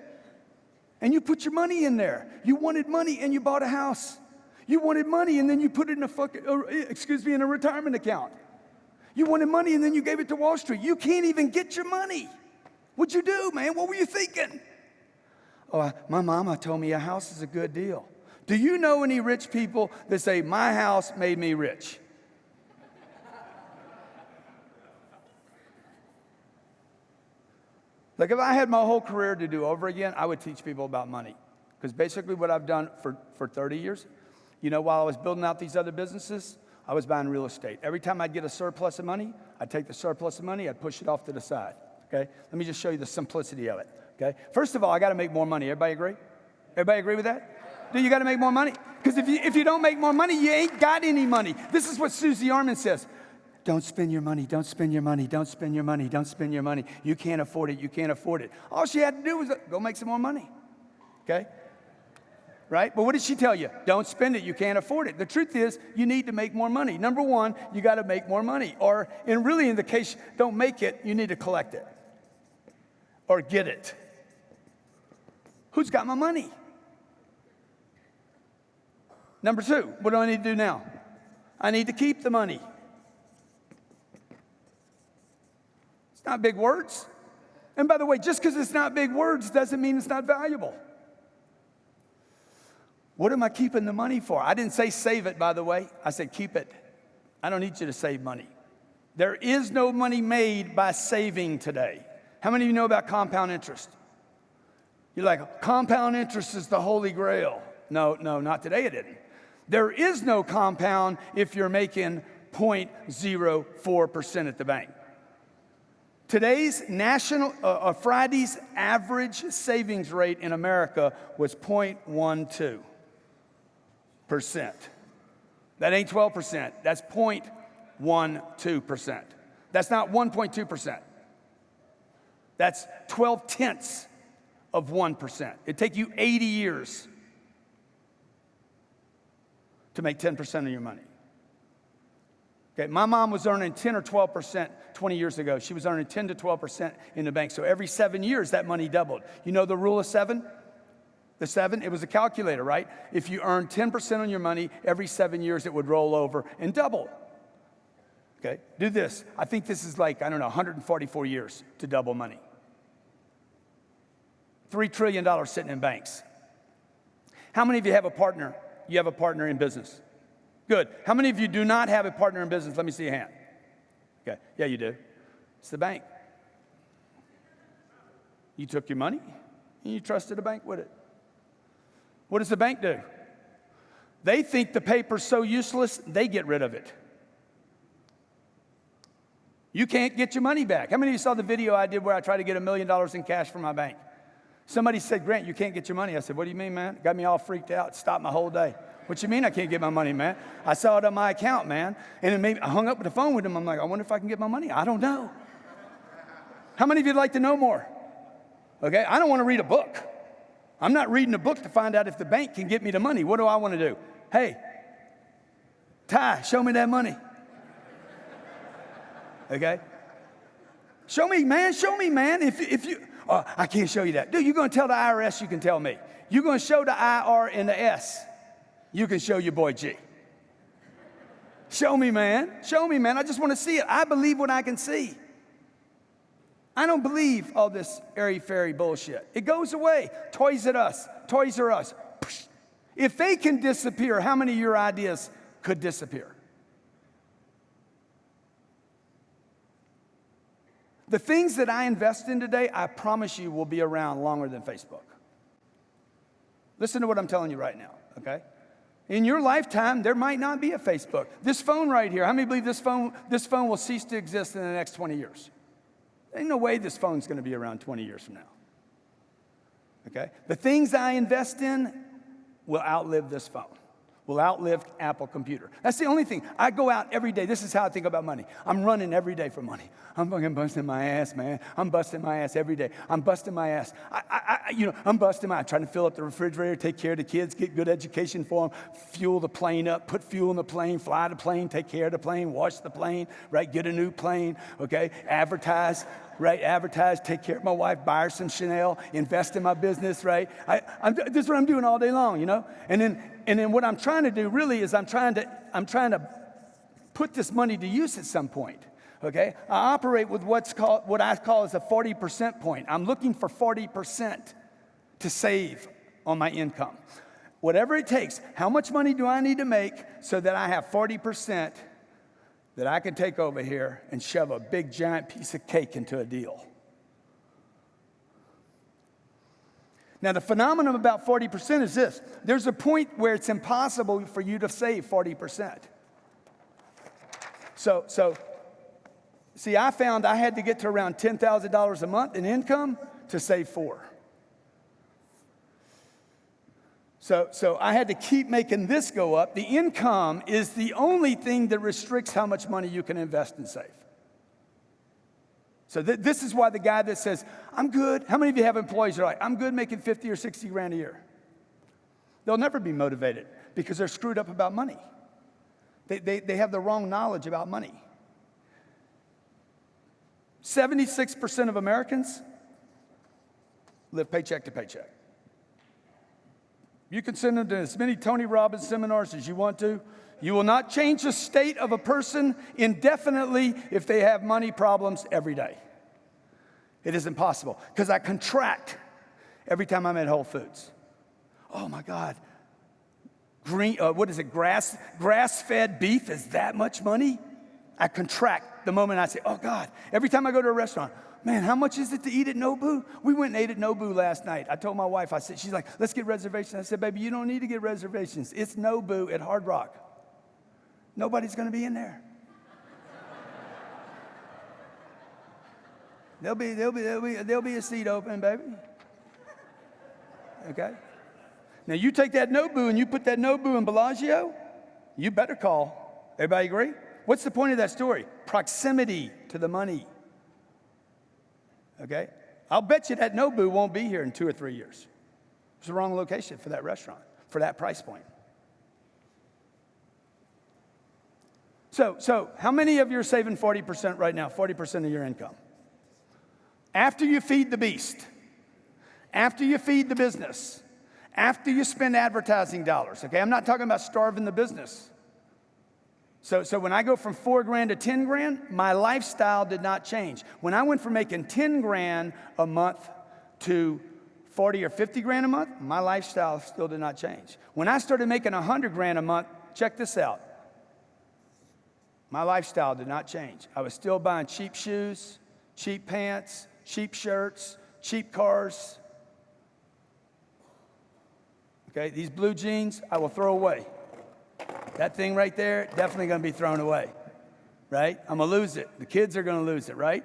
Speaker 1: And you put your money in there. You wanted money and you bought a house. You wanted money and then you put it in in a retirement account. You wanted money and then you gave it to Wall Street. You can't even get your money. What'd you do, man? What were you thinking? Oh, my mama told me a house is a good deal. Do you know any rich people that say, my house made me rich? Like if I had my whole career to do over again, I would teach people about money. Because basically what I've done for 30 years, while I was building out these other businesses, I was buying real estate. Every time I'd get a surplus of money, I'd take the surplus of money, I'd push it off to the side, okay? Let me just show you the simplicity of it, okay? First of all, I gotta make more money. Everybody agree? Everybody agree with that? Do you gotta make more money? Because if you don't make more money, you ain't got any money. This is what Susie Orman says. Don't spend your money, don't spend your money, don't spend your money, don't spend your money. You can't afford it, you can't afford it. All she had to do was go make some more money, okay? Right? But what did she tell you? Don't spend it, you can't afford it. The truth is, you need to make more money. Number one, you gotta make more money. Or, in the case, don't make it, you need to collect it. Or get it. Who's got my money? Number two, what do I need to do now? I need to keep the money. Not big words. And by the way, just because it's not big words doesn't mean it's not valuable. What am I keeping the money for? I didn't say save it, by the way. I said keep it. I don't need you to save money. There is no money made by saving today. How many of you know about compound interest? You're like, compound interest is the holy grail. No, not today it isn't. There is no compound if you're making 0.04% at the bank. Today's Friday's average savings rate in America was 0.12%. That ain't 12%. That's 0.12%. That's not 1.2%. That's 0.12 of 1%. It'd take you 80 years to make 10% of your money. Okay, my mom was earning 10 or 12% 20 years ago. She was earning 10 to 12% in the bank. So every 7 years, that money doubled. You know the rule of 7? The 7, it was a calculator, right? If you earn 10% on your money, every 7 years it would roll over and double. Okay, do this. I think this is 144 years to double money. $3 trillion sitting in banks. How many of you have a partner? You have a partner in business. Good. How many of you do not have a partner in business? Let me see a hand. Okay. Yeah, you do. It's the bank. You took your money and you trusted a bank with it. What does the bank do? They think the paper's so useless, they get rid of it. You can't get your money back. How many of you saw the video I did where I tried to get $1 million in cash from my bank? Somebody said, Grant, you can't get your money. I said, what do you mean, man? Got me all freaked out. Stopped my whole day. What you mean I can't get my money, man? I saw it on my account, man. And it made, I hung up the phone with him. I'm like, I wonder if I can get my money. I don't know. How many of you would like to know more? Okay, I don't want to read a book. I'm not reading a book to find out if the bank can get me the money. What do I want to do? Hey, Ty, show me that money. Okay? Show me, man. Show me, man. If you, oh, I can't show you that. Dude, you're going to tell the IRS, you can tell me. You're going to show the IR and the S. You can show your boy G. Show me, man. Show me, man. I just want to see it. I believe what I can see. I don't believe all this airy-fairy bullshit. It goes away. Toys R Us. If they can disappear, how many of your ideas could disappear? The things that I invest in today, I promise you will be around longer than Facebook. Listen to what I'm telling you right now, okay? In your lifetime, there might not be a Facebook. This phone right here, how many believe this phone will cease to exist in the next 20 years? There ain't no way this phone's going to be around 20 years from now. Okay? The things I invest in will outlive this phone, will outlive Apple computer. That's the only thing. I go out every day. This is how I think about money. I'm running every day for money. I'm fucking busting my ass, man. I'm busting my ass every day. I'm busting my ass. I'm busting my ass. Trying to fill up the refrigerator, take care of the kids, get good education for them, fuel the plane up, put fuel in the plane, fly the plane, take care of the plane, wash the plane, right? Get a new plane, okay? Advertise, right? Advertise, take care of my wife, buy her some Chanel, invest in my business, right? This is what I'm doing all day long, you know? And then what I'm trying to do really is I'm trying to put this money to use at some point. Okay, I operate with what I call as a 40% point. I'm looking for 40% to save on my income. Whatever it takes, how much money do I need to make so that I have 40% that I can take over here and shove a big giant piece of cake into a deal? Now, the phenomenon about 40% is this. There's a point where it's impossible for you to save 40%. See, I found I had to get to around $10,000 a month in income to save $4. So I had to keep making this go up. The income is the only thing that restricts how much money you can invest and save. So this is why the guy that says, I'm good. How many of you have employees that are like, I'm good making 50 or 60 grand a year? They'll never be motivated because they're screwed up about money. They have the wrong knowledge about money. 76% of Americans live paycheck to paycheck. You can send them to as many Tony Robbins seminars as you want to. You will not change the state of a person indefinitely if they have money problems every day. It is impossible because I contract every time I'm at Whole Foods. Oh my God. Grass-fed beef is that much money? I contract the moment I say, oh God. Every time I go to a restaurant, man, how much is it to eat at Nobu? We went and ate at Nobu last night. I told my wife, she's like, let's get reservations. I said, baby, you don't need to get reservations. It's Nobu at Hard Rock. Nobody's going to be in there. There'll be a seat open, baby. Okay? Now, you take that Nobu and you put that Nobu in Bellagio, you better call. Everybody agree? What's the point of that story? Proximity to the money. Okay? I'll bet you that Nobu won't be here in 2 or 3 years. It's the wrong location for that restaurant, for that price point. So how many of you are saving 40% right now, 40% of your income? After you feed the beast, after you feed the business, after you spend advertising dollars, okay? I'm not talking about starving the business. So when I go from 4 grand to 10 grand, my lifestyle did not change. When I went from making 10 grand a month to 40 or 50 grand a month, my lifestyle still did not change. When I started making 100 grand a month, check this out. My lifestyle did not change. I was still buying cheap shoes. cheap pants, cheap shirts, cheap cars. Okay, these blue jeans, I will throw away. That thing right there, definitely going to be thrown away, right? I'm going to lose it. The kids are going to lose it, right?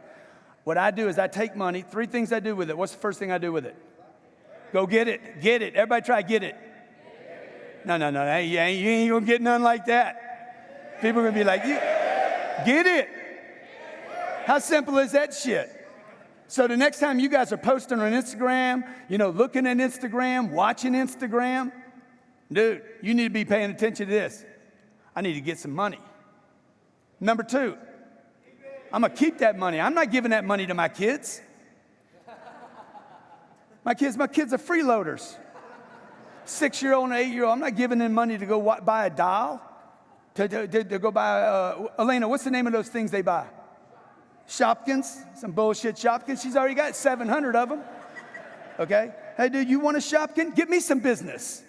Speaker 1: What I do is I take money. 3 things I do with it. What's the first thing I do with it? Go get it. Get it. Everybody try get it. No. You ain't going to get none like that. People are going to be like, get it. How simple is that shit? So the next time you guys are posting on Instagram, looking at Instagram, watching Instagram, dude, you need to be paying attention to this. I need to get some money. Number 2, I'm going to keep that money. I'm not giving that money to my kids. My kids are freeloaders. 6-year-old and 8-year-old, I'm not giving them money to go buy a doll, to go buy, Elena, what's the name of those things they buy? Shopkins, some bullshit Shopkins. She's already got 700 of them. Okay? Hey, dude, you want a Shopkin? Give me some business.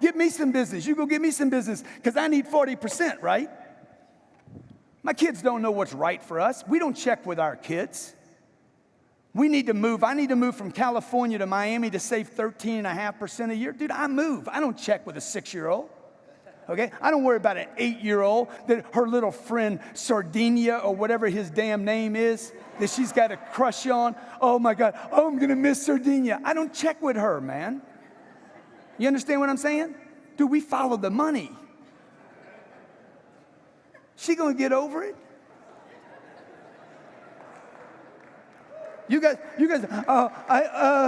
Speaker 1: Give me some business. You go give me some business because I need 40%, right? My kids don't know what's right for us. We don't check with our kids. We need to move. I need to move from California to Miami to save 13.5% a year. Dude, I move. I don't check with a 6-year-old. Okay? I don't worry about an 8-year-old that her little friend Sardinia or whatever his damn name is that she's got a crush on. Oh my God. Oh, I'm going to miss Sardinia. I don't check with her, man. You understand what I'm saying? Dude, we follow the money. She going to get over it? You guys, I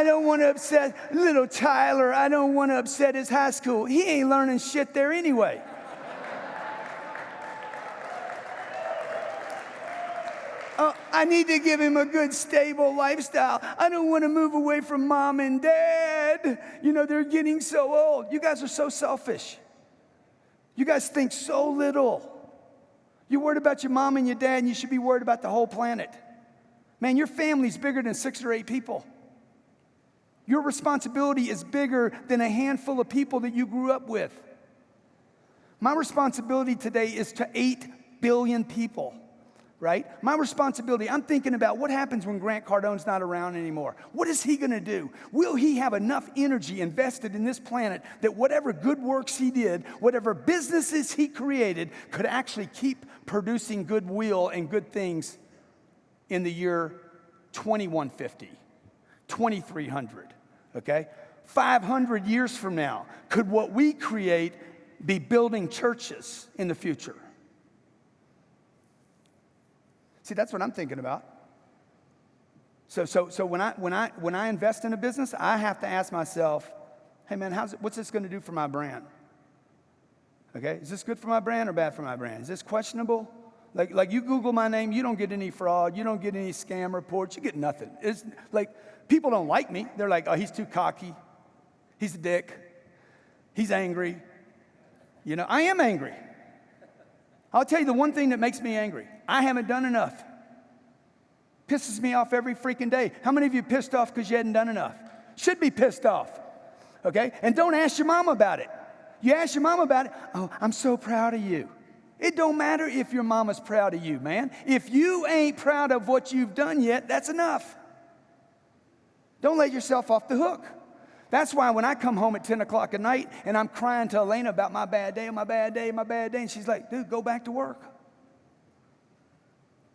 Speaker 1: don't want to upset little Tyler. I don't want to upset his high school. He ain't learning shit there anyway. I need to give him a good, stable lifestyle. I don't want to move away from mom and dad. They're getting so old. You guys are so selfish. You guys think so little. You're worried about your mom and your dad, and you should be worried about the whole planet. Man, your family's bigger than 6 or 8 people. Your responsibility is bigger than a handful of people that you grew up with. My responsibility today is to 8 billion people, right? My responsibility, I'm thinking about what happens when Grant Cardone's not around anymore. What is he going to do? Will he have enough energy invested in this planet that whatever good works he did, whatever businesses he created, could actually keep producing goodwill and good things in the year 2150, 2300, okay? 500 years from now, could what we create be building churches in the future? See, that's what I'm thinking about. So when I invest in a business, I have to ask myself, hey man, what's this going to do for my brand? Okay, is this good for my brand or bad for my brand? Is this questionable? Like you Google my name, you don't get any fraud, you don't get any scam reports, you get nothing. It's like people don't like me. They're like, oh, he's too cocky, he's a dick, he's angry. I am angry. I'll tell you the one thing that makes me angry. I haven't done enough. Pisses me off every freaking day. How many of you pissed off because you hadn't done enough? Should be pissed off. Okay? And don't ask your mom about it. You ask your mom about it, oh, I'm so proud of you. It don't matter if your mama's proud of you, man. If you ain't proud of what you've done yet, that's enough. Don't let yourself off the hook. That's why when I come home at 10 o'clock at night and I'm crying to Elena about my bad day, and she's like, dude, go back to work.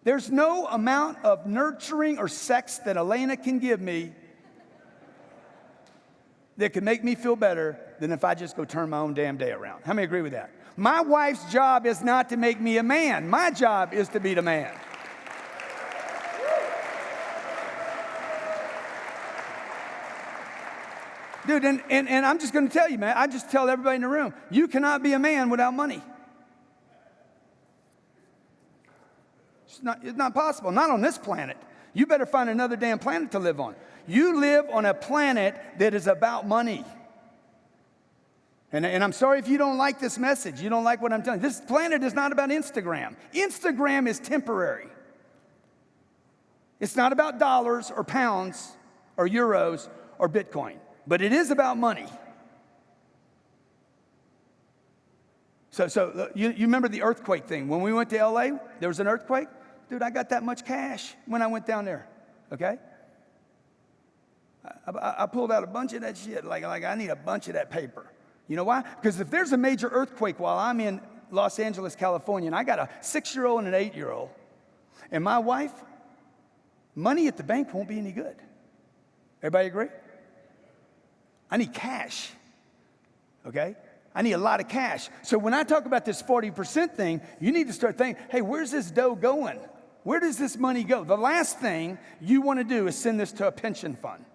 Speaker 1: There's no amount of nurturing or sex that Elena can give me that can make me feel better than if I just go turn my own damn day around. How many agree with that? My wife's job is not to make me a man. My job is to be the man. Dude, and I'm just going to tell you, man, I just tell everybody in the room, you cannot be a man without money. It's not possible, not on this planet. You better find another damn planet to live on. You live on a planet that is about money. And I'm sorry if you don't like this message. You don't like what I'm telling you. This planet is not about Instagram. Instagram is temporary. It's not about dollars or pounds or euros or Bitcoin. But it is about money. So you remember the earthquake thing. When we went to LA, there was an earthquake. Dude, I got that much cash when I went down there, okay? I pulled out a bunch of that shit, like I need a bunch of that paper. You know why? Because if there's a major earthquake while I'm in Los Angeles, California, and I got a 6-year-old and an 8-year-old, and my wife, money at the bank won't be any good. Everybody agree? I need cash, okay? I need a lot of cash. So when I talk about this 40% thing, you need to start thinking, hey, where's this dough going? Where does this money go? The last thing you want to do is send this to a pension fund.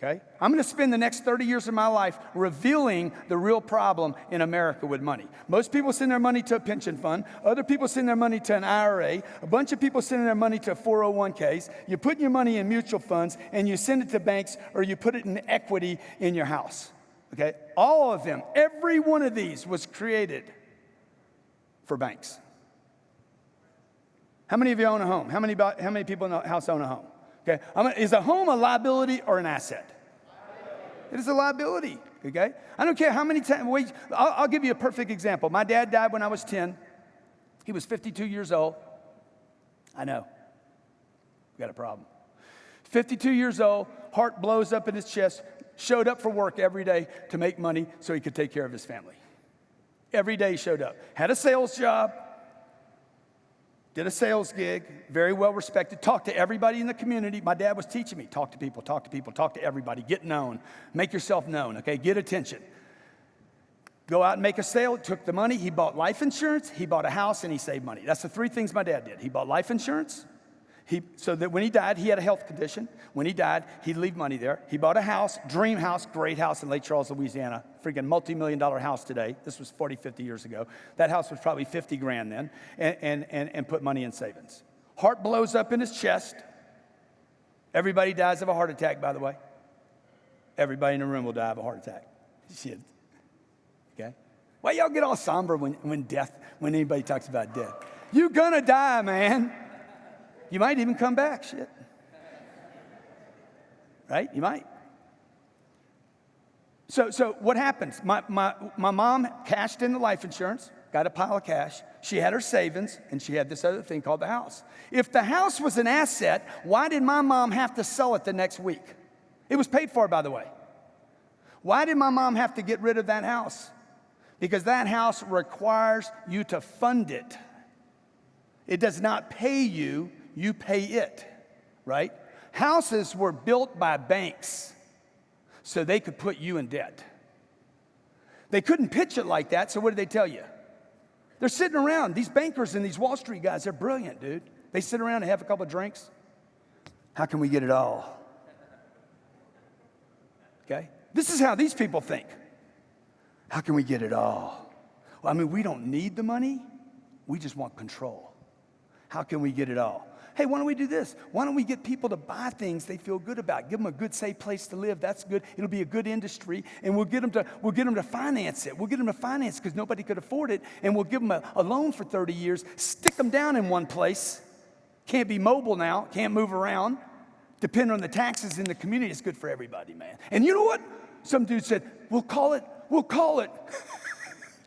Speaker 1: Okay? I'm going to spend the next 30 years of my life revealing the real problem in America with money. Most people send their money to a pension fund. Other people send their money to an IRA. A bunch of people send their money to 401ks. You put your money in mutual funds, and you send it to banks, or you put it in equity in your house. Okay? All of them, every one of these was created for banks. How many of you own a home? How many people in the house own a home? Okay, is a home a liability or an asset? It is a liability, okay? I don't care how many times, I'll give you a perfect example. My dad died when I was 10. He was 52 years old. I know, we got a problem. 52 years old, heart blows up in his chest, showed up for work every day to make money so he could take care of his family. Every day he showed up. Had a sales job. Did a sales gig, very well respected, talked to everybody in the community. My dad was teaching me, talk to people, talk to everybody, get known, make yourself known, okay, get attention. Go out and make a sale, took the money, he bought life insurance, he bought a house, and he saved money. That's the 3 things my dad did. He bought life insurance, so that when he died, he had a health condition. When he died, he'd leave money there. He bought a house, dream house, great house in Lake Charles, Louisiana, freaking multi-million-dollar house today. This was 40, 50 years ago. That house was probably 50 grand then, and put money in savings. Heart blows up in his chest. Everybody dies of a heart attack, by the way. Everybody in the room will die of a heart attack. Shit. Okay? Why y'all get all somber when anybody talks about death? You're gonna die, man. You might even come back, shit. Right? You might. So what happens? My mom cashed in the life insurance, got a pile of cash. She had her savings, and she had this other thing called the house. If the house was an asset, why did my mom have to sell it the next week? It was paid for, by the way. Why did my mom have to get rid of that house? Because that house requires you to fund it. It does not pay you. You pay it, right? Houses were built by banks so they could put you in debt. They couldn't pitch it like that, so what did they tell you? They're sitting around. These bankers and these Wall Street guys, they're brilliant, dude. They sit around and have a couple of drinks. How can we get it all? Okay? This is how these people think. How can we get it all? Well, I mean, we don't need the money. We just want control. How can we get it all? Hey, why don't we do this? Why don't we get people to buy things they feel good about? Give them a good, safe place to live. That's good. It'll be a good industry, and we'll get them to finance it. We'll get them to finance because nobody could afford it, and we'll give them a loan for 30 years. Stick them down in one place. Can't be mobile now. Can't move around. Depend on the taxes in the community. It's good for everybody, man. And you know what? Some dude said, "We'll call it."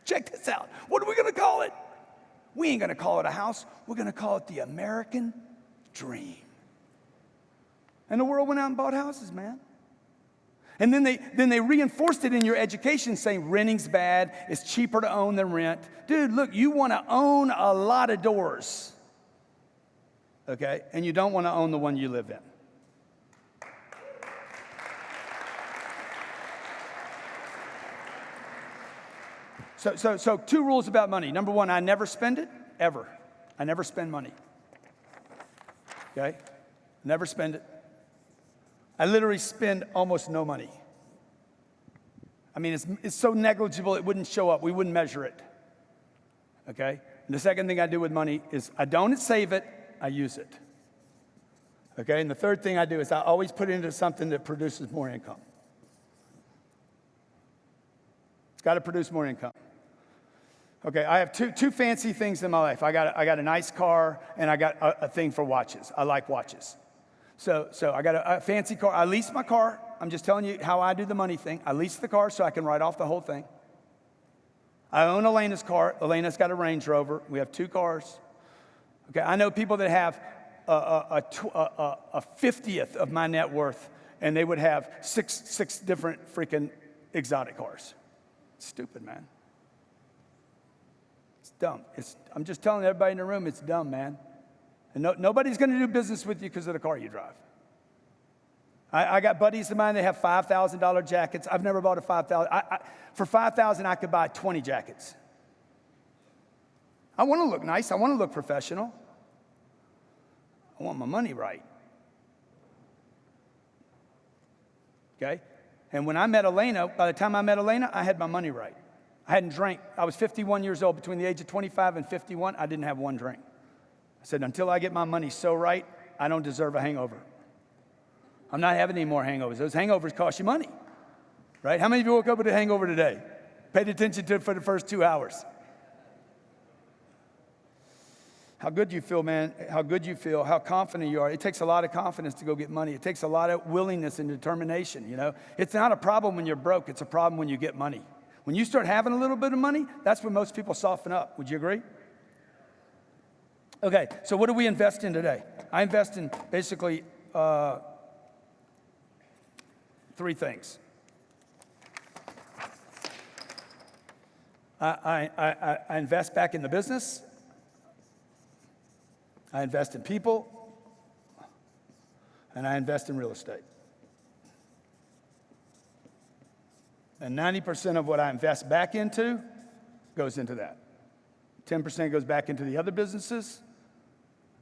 Speaker 1: Check this out. What are we going to call it? We ain't going to call it a house. We're going to call it the American dream. And the world went out and bought houses, man. And then they reinforced it in your education, saying renting's bad, it's cheaper to own than rent. Dude, look, you want to own a lot of doors, okay? And you don't want to own the one you live in. So 2 rules about money. Number 1, I never spend it, ever. I never spend money. Okay? Never spend it. I literally spend almost no money. I mean, it's so negligible it wouldn't show up. We wouldn't measure it. Okay? And the second thing I do with money is I don't save it, I use it. Okay? And the third thing I do is I always put it into something that produces more income. It's got to produce more income. Okay, I have two fancy things in my life. I got a nice car, and I got a thing for watches. I like watches. So I got a fancy car. I lease my car. I'm just telling you how I do the money thing. I lease the car so I can write off the whole thing. I own Elena's car. Elena's got a Range Rover. We have 2 cars. Okay, I know people that have a 50th of my net worth, and they would have six different freaking exotic cars. It's stupid, man. It's dumb. I'm just telling everybody in the room, it's dumb, man. And nobody's going to do business with you because of the car you drive. I got buddies of mine that have $5,000 jackets. I've never bought a $5,000. For $5,000, I could buy 20 jackets. I want to look nice. I want to look professional. I want my money right. Okay? And when I met Elena, by the time I met Elena, I had my money right. I hadn't drank. I was 51 years old. Between the age of 25 and 51, I didn't have one drink. I said, until I get my money so right, I don't deserve a hangover. I'm not having any more hangovers. Those hangovers cost you money, right? How many of you woke up with a hangover today? Paid attention to it for the first 2 hours. How good you feel, man. How good you feel, how confident you are. It takes a lot of confidence to go get money. It takes a lot of willingness and determination, you know. It's not a problem when you're broke. It's a problem when you get money. When you start having a little bit of money, that's when most people soften up. Would you agree? Okay, so what do we invest in today? I invest in basically 3 things. I invest back in the business. I invest in people. And I invest in real estate. And 90% of what I invest back into goes into that. 10% goes back into the other businesses.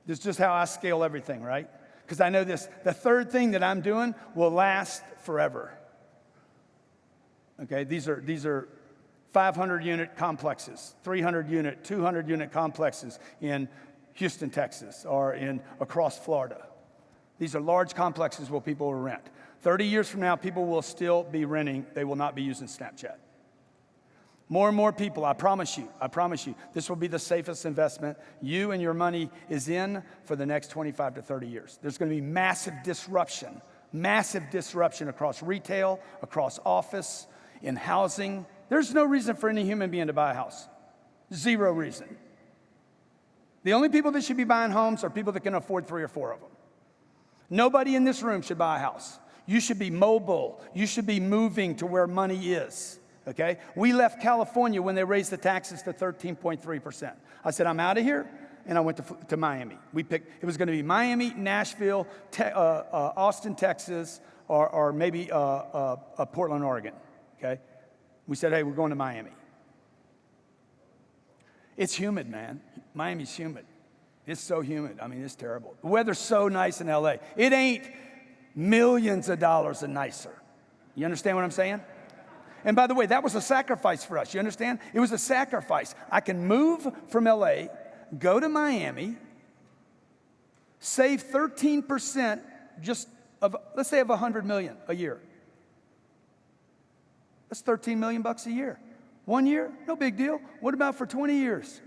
Speaker 1: This is just how I scale everything, right? Because I know this, the third thing that I'm doing will last forever. Okay, these are 500-unit complexes, 300-unit, 200-unit complexes in Houston, Texas, or across Florida. These are large complexes where people will rent. 30 years from now, people will still be renting. They will not be using Snapchat. More and more people, I promise you, this will be the safest investment you and your money is in for the next 25 to 30 years. There's going to be massive disruption across retail, across office, in housing. There's no reason for any human being to buy a house. Zero reason. The only people that should be buying homes are people that can afford 3 or 4 of them. Nobody in this room should buy a house. You should be mobile. You should be moving to where money is. Okay? We left California when they raised the taxes to 13.3%. I said, I'm out of here, and I went to Miami. It was going to be Miami, Nashville, Austin, Texas, or maybe Portland, Oregon. Okay? We said, hey, we're going to Miami. It's humid, man. Miami's humid. It's so humid. I mean, it's terrible. The weather's so nice in LA. It ain't millions of dollars and nicer. You understand what I'm saying? And by the way, that was a sacrifice for us. You understand? It was a sacrifice. I can move from LA, go to Miami, save 13% just of, let's say, of $100 million a year. That's $13 million a year. 1 year, no big deal. What about for 20 years?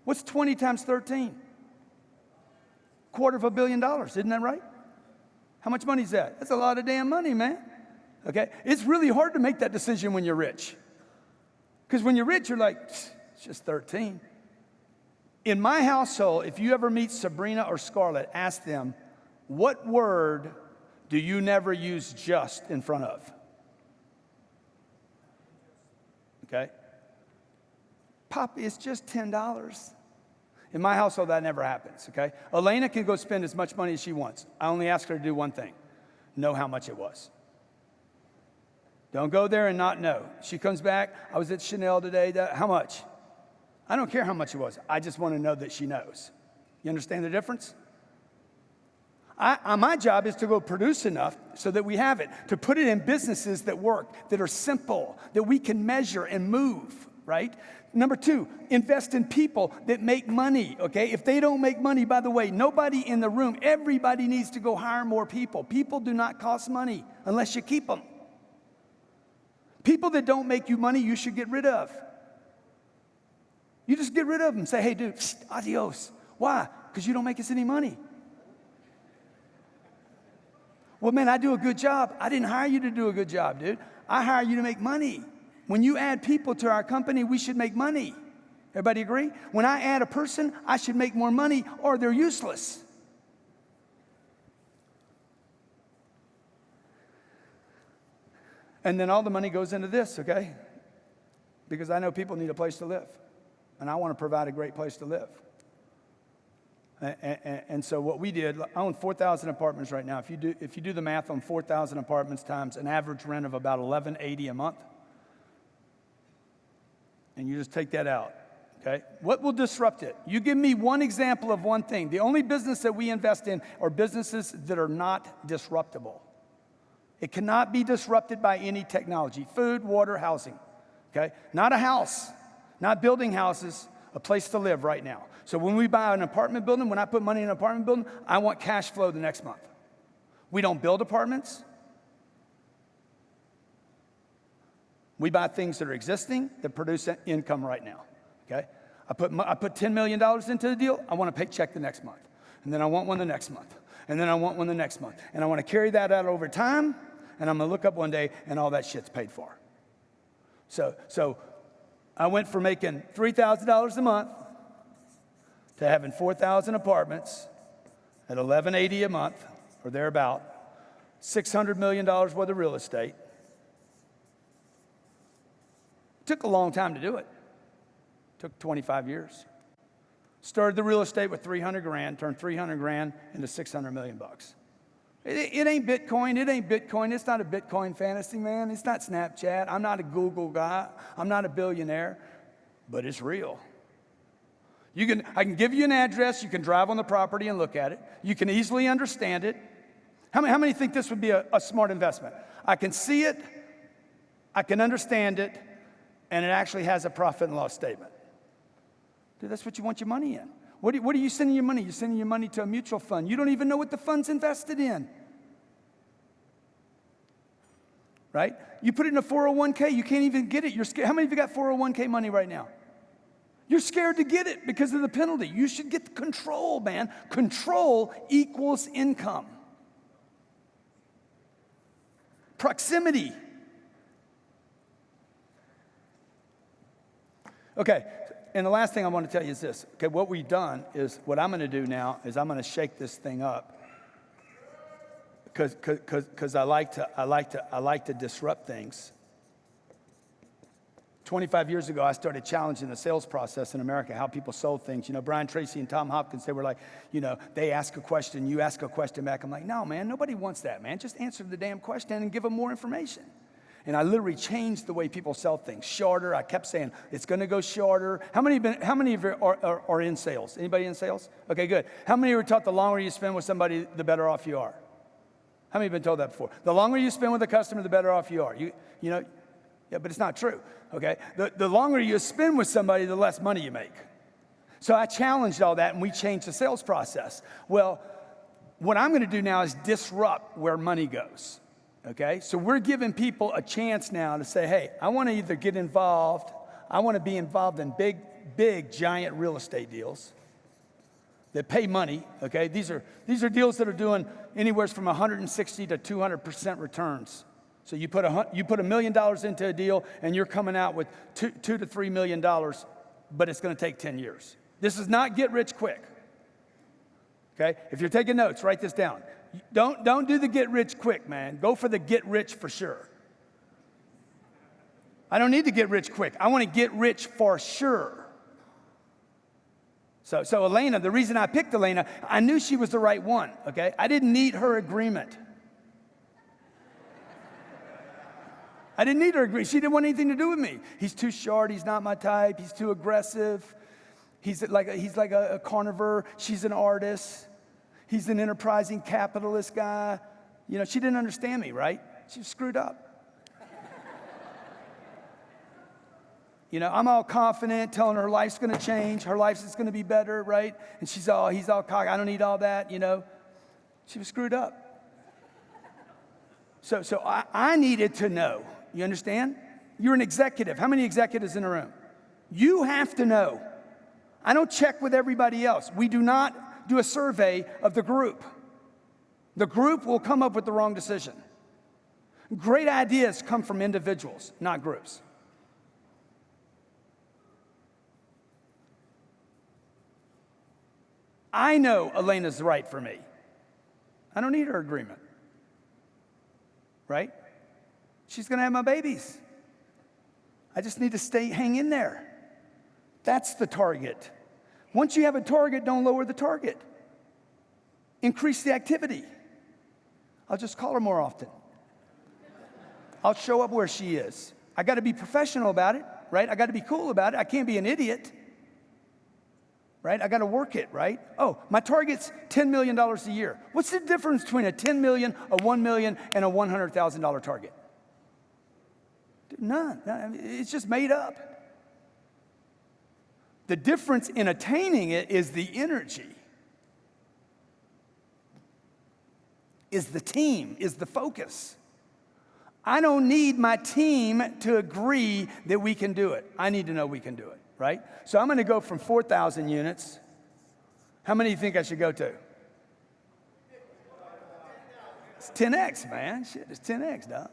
Speaker 1: What's 20 times 13? $250 million, isn't that right? How much money is that? That's a lot of damn money, man. Okay? It's really hard to make that decision when you're rich. Because when you're rich, you're like, it's just 13. In my household, if you ever meet Sabrina or Scarlett, ask them, what word do you never use just in front of? Okay? Pop, it's just $10. In my household, that never happens, okay? Elena can go spend as much money as she wants. I only ask her to do one thing, know how much it was. Don't go there and not know. She comes back, I was at Chanel today, how much? I don't care how much it was. I just want to know that she knows. You understand the difference? My job is to go produce enough so that we have it, to put it in businesses that work, that are simple, that we can measure and move, right? Number 2, invest in people that make money, okay? If they don't make money, by the way, nobody in the room, everybody needs to go hire more people. People do not cost money unless you keep them. People that don't make you money, you should get rid of. You just get rid of them. Say, hey, dude, adios. Why? Because you don't make us any money. Well, man, I do a good job. I didn't hire you to do a good job, dude. I hire you to make money. When you add people to our company, we should make money. Everybody agree? When I add a person, I should make more money or they're useless. And then all the money goes into this, okay? Because I know people need a place to live. And I want to provide a great place to live. And so what we did, I own 4,000 apartments right now. If you do the math on 4,000 apartments times an average rent of about $1,180 a month, and you just take that out, okay? What will disrupt it? You give me one example of one thing. The only business that we invest in are businesses that are not disruptible. It cannot be disrupted by any technology. Food, water, housing, okay? Not a house, not building houses, a place to live right now. So when we buy an apartment building, when I put money in an apartment building, I want cash flow the next month. We don't build apartments. We buy things that are existing that produce income right now, okay? I put $10 million into the deal. I want a paycheck the next month. And then I want one the next month. And then I want one the next month. And I want to carry that out over time. And I'm going to look up one day and all that shit's paid for. So I went from making $3,000 a month to having 4,000 apartments at $1,180 a month or thereabout, $600 million worth of real estate. Took a long time to do it. Took 25 years. Started the real estate with 300 grand, turned 300 grand into 600 million bucks. It ain't Bitcoin. It ain't Bitcoin. It's not a Bitcoin fantasy, man. It's not Snapchat. I'm not a Google guy. I'm not a billionaire, but it's real. I can give you an address. You can drive on the property and look at it. You can easily understand it. How many think this would be a smart investment? I can see it. I can understand it. And it actually has a profit and loss statement. Dude, that's what you want your money in. What are you sending your money? You're sending your money to a mutual fund. You don't even know what the fund's invested in. Right? You put it in a 401k, you can't even get it. You're scared. How many of you got 401k money right now? You're scared to get it because of the penalty. You should get the control, man. Control equals income. Proximity. Okay, and the last thing I want to tell you is this. Okay, what we've done is, what I'm going to do now is I'm going to shake this thing up because I like to disrupt things. 25 years ago, I started challenging the sales process in America, how people sold things. You know, Brian Tracy and Tom Hopkins, they were like, you know, they ask a question, you ask a question back. I'm like, no, man, nobody wants that, man. Just answer the damn question and give them more information. And I literally changed the way people sell things. Shorter, I kept saying, it's going to go shorter. How many of you are in sales? Anybody in sales? Okay, good. How many of you were taught the longer you spend with somebody, the better off you are? How many have been told that before? The longer you spend with a customer, the better off you are. You know, yeah, but it's not true, okay? The longer you spend with somebody, the less money you make. So I challenged all that, and we changed the sales process. Well, what I'm going to do now is disrupt where money goes. Okay, so we're giving people a chance now to say, hey, I want to either get involved, I want to be involved in big, giant real estate deals that pay money, okay? These are deals that are doing anywhere from 160 to 200% returns. So you put $1 million into a deal and you're coming out with $2 to $3 million, but it's going to take 10 years. This is not get rich quick, okay? If you're taking notes, write this down. Don't do the get rich quick, man. Go for the get rich for sure. I don't need to get rich quick. I want to get rich for sure. So Elena, the reason I picked Elena, I knew she was the right one, okay? I didn't need her agreement. I didn't need her agreement. She didn't want anything to do with me. He's too short. He's not my type. He's too aggressive. He's like a carnivore. She's an artist. He's an enterprising capitalist guy. You know, she didn't understand me, right? She was screwed up. You know, I'm all confident, telling her life's going to change. Her life is going to be better, right? And he's all cocky. I don't need all that, you know. She was screwed up. So I needed to know. You understand? You're an executive. How many executives in the room? You have to know. I don't check with everybody else. We do not do a survey of the group. The group will come up with the wrong decision. Great ideas come from individuals, not groups. I know Elena's right for me. I don't need her agreement. Right? She's going to have my babies. I just need to hang in there. That's the target. Once you have a target, don't lower the target. Increase the activity. I'll just call her more often. I'll show up where she is. I got to be professional about it, right? I got to be cool about it. I can't be an idiot, right? I got to work it, right? Oh, my target's $10 million a year. What's the difference between a $10 million, a $1 million, and a $100,000 target? None. It's just made up. The difference in attaining it is the energy, is the team, is the focus. I don't need my team to agree that we can do it. I need to know we can do it, right? So I'm going to go from 4,000 units. How many do you think I should go to? It's 10x, man. Shit, it's 10x, dog.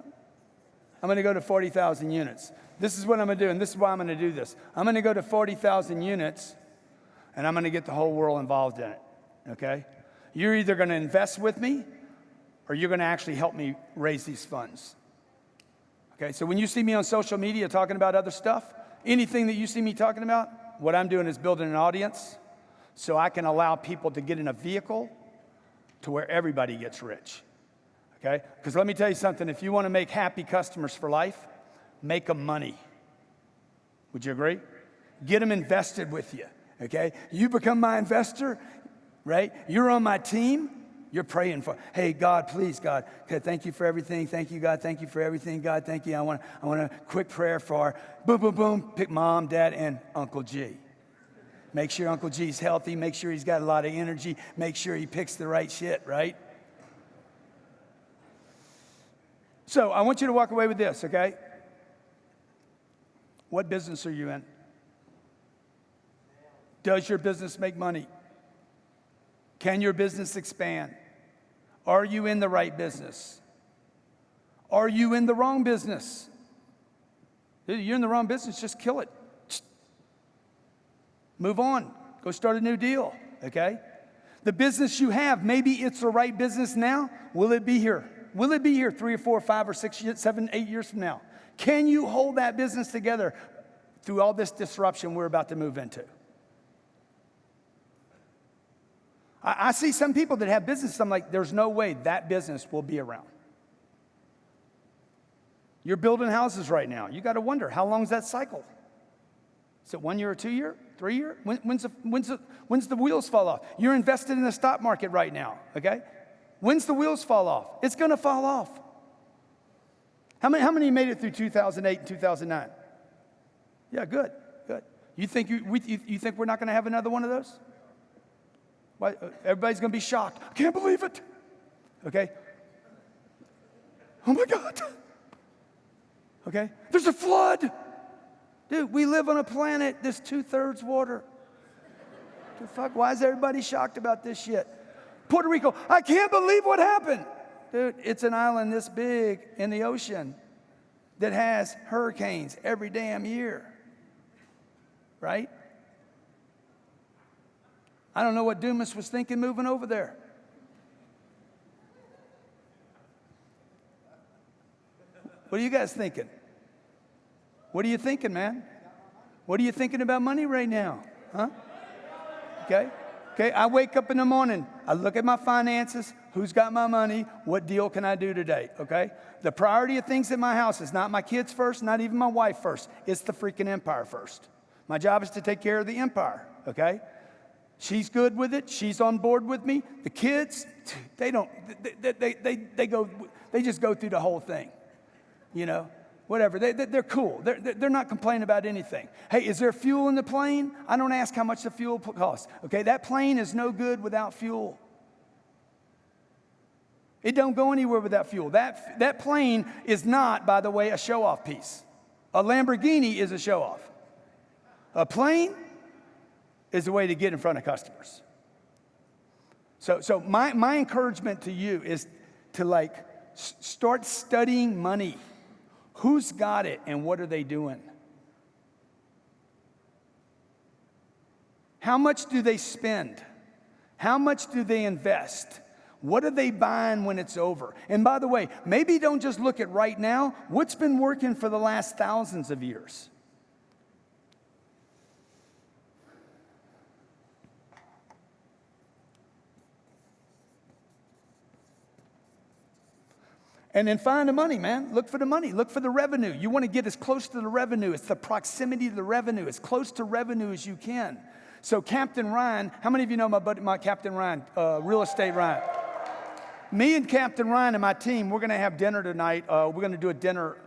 Speaker 1: I'm going to go to 40,000 units. This is what I'm going to do, and this is why I'm going to do this. I'm going to go to 40,000 units, and I'm going to get the whole world involved in it, okay? You're either going to invest with me, or you're going to actually help me raise these funds. Okay, so when you see me on social media talking about other stuff, anything that you see me talking about, what I'm doing is building an audience so I can allow people to get in a vehicle to where everybody gets rich. Okay? Because let me tell you something, if you want to make happy customers for life, make them money. Would you agree? Get them invested with you. Okay? You become my investor, right? You're on my team. You're praying for, hey, God, please, God. Okay, thank you for everything. Thank you, God. Thank you for everything, God. Thank you. I want a quick prayer for, boom, boom, boom, pick Mom, Dad, and Uncle G. Make sure Uncle G's healthy. Make sure he's got a lot of energy. Make sure he picks the right shit, right? So I want you to walk away with this, okay? What business are you in? Does your business make money? Can your business expand? Are you in the right business? Are you in the wrong business? If you're in the wrong business, just kill it. Move on. Go start a new deal, okay? The business you have, maybe it's the right business now. Will it be here? Will it be here 3 or 4 or 5 or 6, 7, 8 years from now? Can you hold that business together through all this disruption we're about to move into? I see some people that have business, I'm like, there's no way that business will be around. You're building houses right now. You got to wonder, how long is that cycle? Is it 1 year or 2 year, 3 year? When's the wheels fall off? You're invested in the stock market right now, okay? When's the wheels fall off? It's going to fall off. How many made it through 2008 and 2009? Yeah, good. You think we're not going to have another one of those? Why, everybody's going to be shocked. I can't believe it. Okay? Oh my God. Okay? There's a flood. Dude, we live on a planet that's 2/3 water. The fuck? Why is everybody shocked about this shit? Puerto Rico, I can't believe what happened. Dude, it's an island this big in the ocean that has hurricanes every damn year. Right? I don't know what Dumas was thinking moving over there. What are you guys thinking? What are you thinking, man? What are you thinking about money right now? Huh? Okay, I wake up in the morning. I look at my finances. Who's got my money? What deal can I do today? Okay? The priority of things in my house is not my kids first, not even my wife first. It's the freaking empire first. My job is to take care of the empire, okay? She's good with it. She's on board with me. The kids, they just go through the whole thing, you know, whatever. They're cool. They're not complaining about anything. Hey, is there fuel in the plane? I don't ask how much the fuel costs. Okay, that plane is no good without fuel. It don't go anywhere without fuel. That plane is not, by the way, a show-off piece. A Lamborghini is a show-off. A plane is a way to get in front of customers. So my encouragement to you is to start studying money. Who's got it and what are they doing? How much do they spend? How much do they invest? What are they buying when it's over? And by the way, maybe don't just look at right now. What's been working for the last thousands of years? And then find the money, man. Look for the money. Look for the revenue. You want to get as close to the revenue. It's the proximity to the revenue. As close to revenue as you can. So Captain Ryan, how many of you know my Captain Ryan, Real Estate Ryan? Me and Captain Ryan and my team, we're going to have dinner tonight. We're going to do a dinner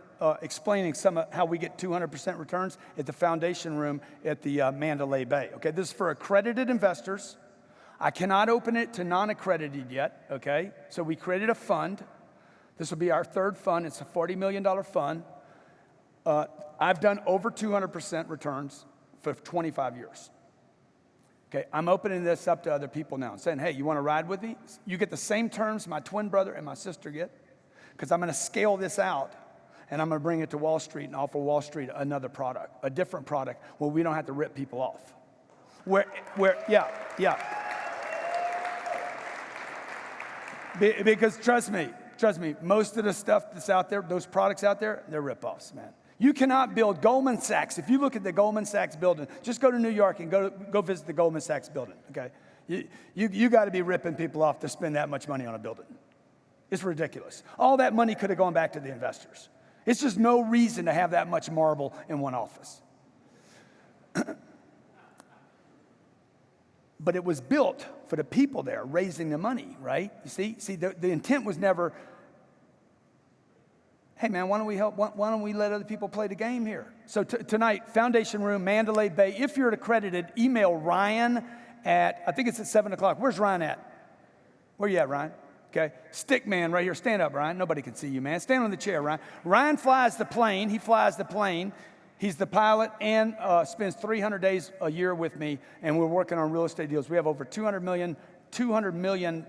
Speaker 1: explaining some of how we get 200% returns at the Foundation Room at the Mandalay Bay. Okay, this is for accredited investors. I cannot open it to non-accredited yet, okay? So we created a fund. This will be our third fund. It's a $40 million fund. I've done over 200% returns for 25 years. Okay, I'm opening this up to other people now and saying, hey, you want to ride with me? You get the same terms my twin brother and my sister get, because I'm going to scale this out, and I'm going to bring it to Wall Street and offer Wall Street another product, a different product, where we don't have to rip people off. Yeah. Because trust me, most of the stuff that's out there, those products out there, they're ripoffs, man. You cannot build Goldman Sachs. If you look at the Goldman Sachs building, just go to New York and go visit the Goldman Sachs building, okay? You got to be ripping people off to spend that much money on a building. It's ridiculous. All that money could have gone back to the investors. It's just no reason to have that much marble in one office. But it was built for the people there raising the money, right? You see, the intent was never, hey man, why don't we let other people play the game here? So tonight, Foundation Room, Mandalay Bay. If you're accredited, email Ryan at, I think it's at 7 o'clock. Where's Ryan at? Where you at, Ryan? Okay, stick man right here. Stand up, Ryan. Nobody can see you, man. Stand on the chair, Ryan. Ryan flies the plane. He flies the plane. He's the pilot and spends 300 days a year with me, and we're working on real estate deals. We have over $200 million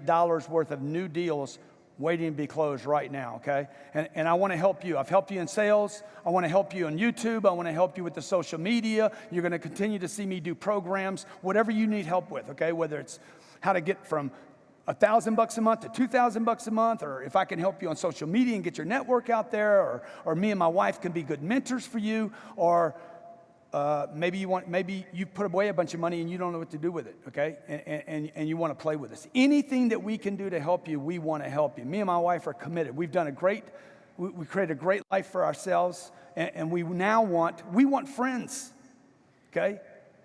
Speaker 1: worth of new deals waiting to be closed right now, okay? And I want to help you. I've helped you in sales. I want to help you on YouTube. I want to help you with the social media. You're going to continue to see me do programs, whatever you need help with, okay? Whether it's how to get from $1,000 a month to $2,000 a month, or if I can help you on social media and get your network out there, or me and my wife can be good mentors for you, or maybe you put away a bunch of money and you don't know what to do with it, okay? And you want to play with us. Anything that we can do to help you, we want to help you. Me and my wife are committed. We've done we created a great life for ourselves, and we want friends, okay?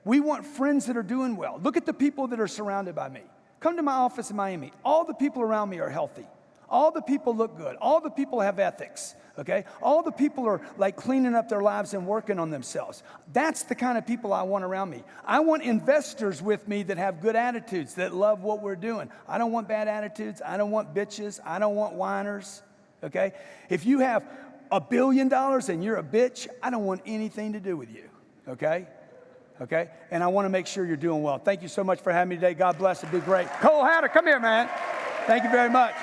Speaker 1: We want friends that are doing well. Look at the people that are surrounded by me. Come to my office in Miami. All the people around me are healthy. All the people look good. All the people have ethics, okay? All the people are like cleaning up their lives and working on themselves. That's the kind of people I want around me. I want investors with me that have good attitudes, that love what we're doing. I don't want bad attitudes. I don't want bitches. I don't want whiners, okay? If you have $1 billion and you're a bitch, I don't want anything to do with you, okay? Okay? And I want to make sure you're doing well. Thank you so much for having me today. God bless. It'd be great. Cole Hatter, come here, man. Thank you very much.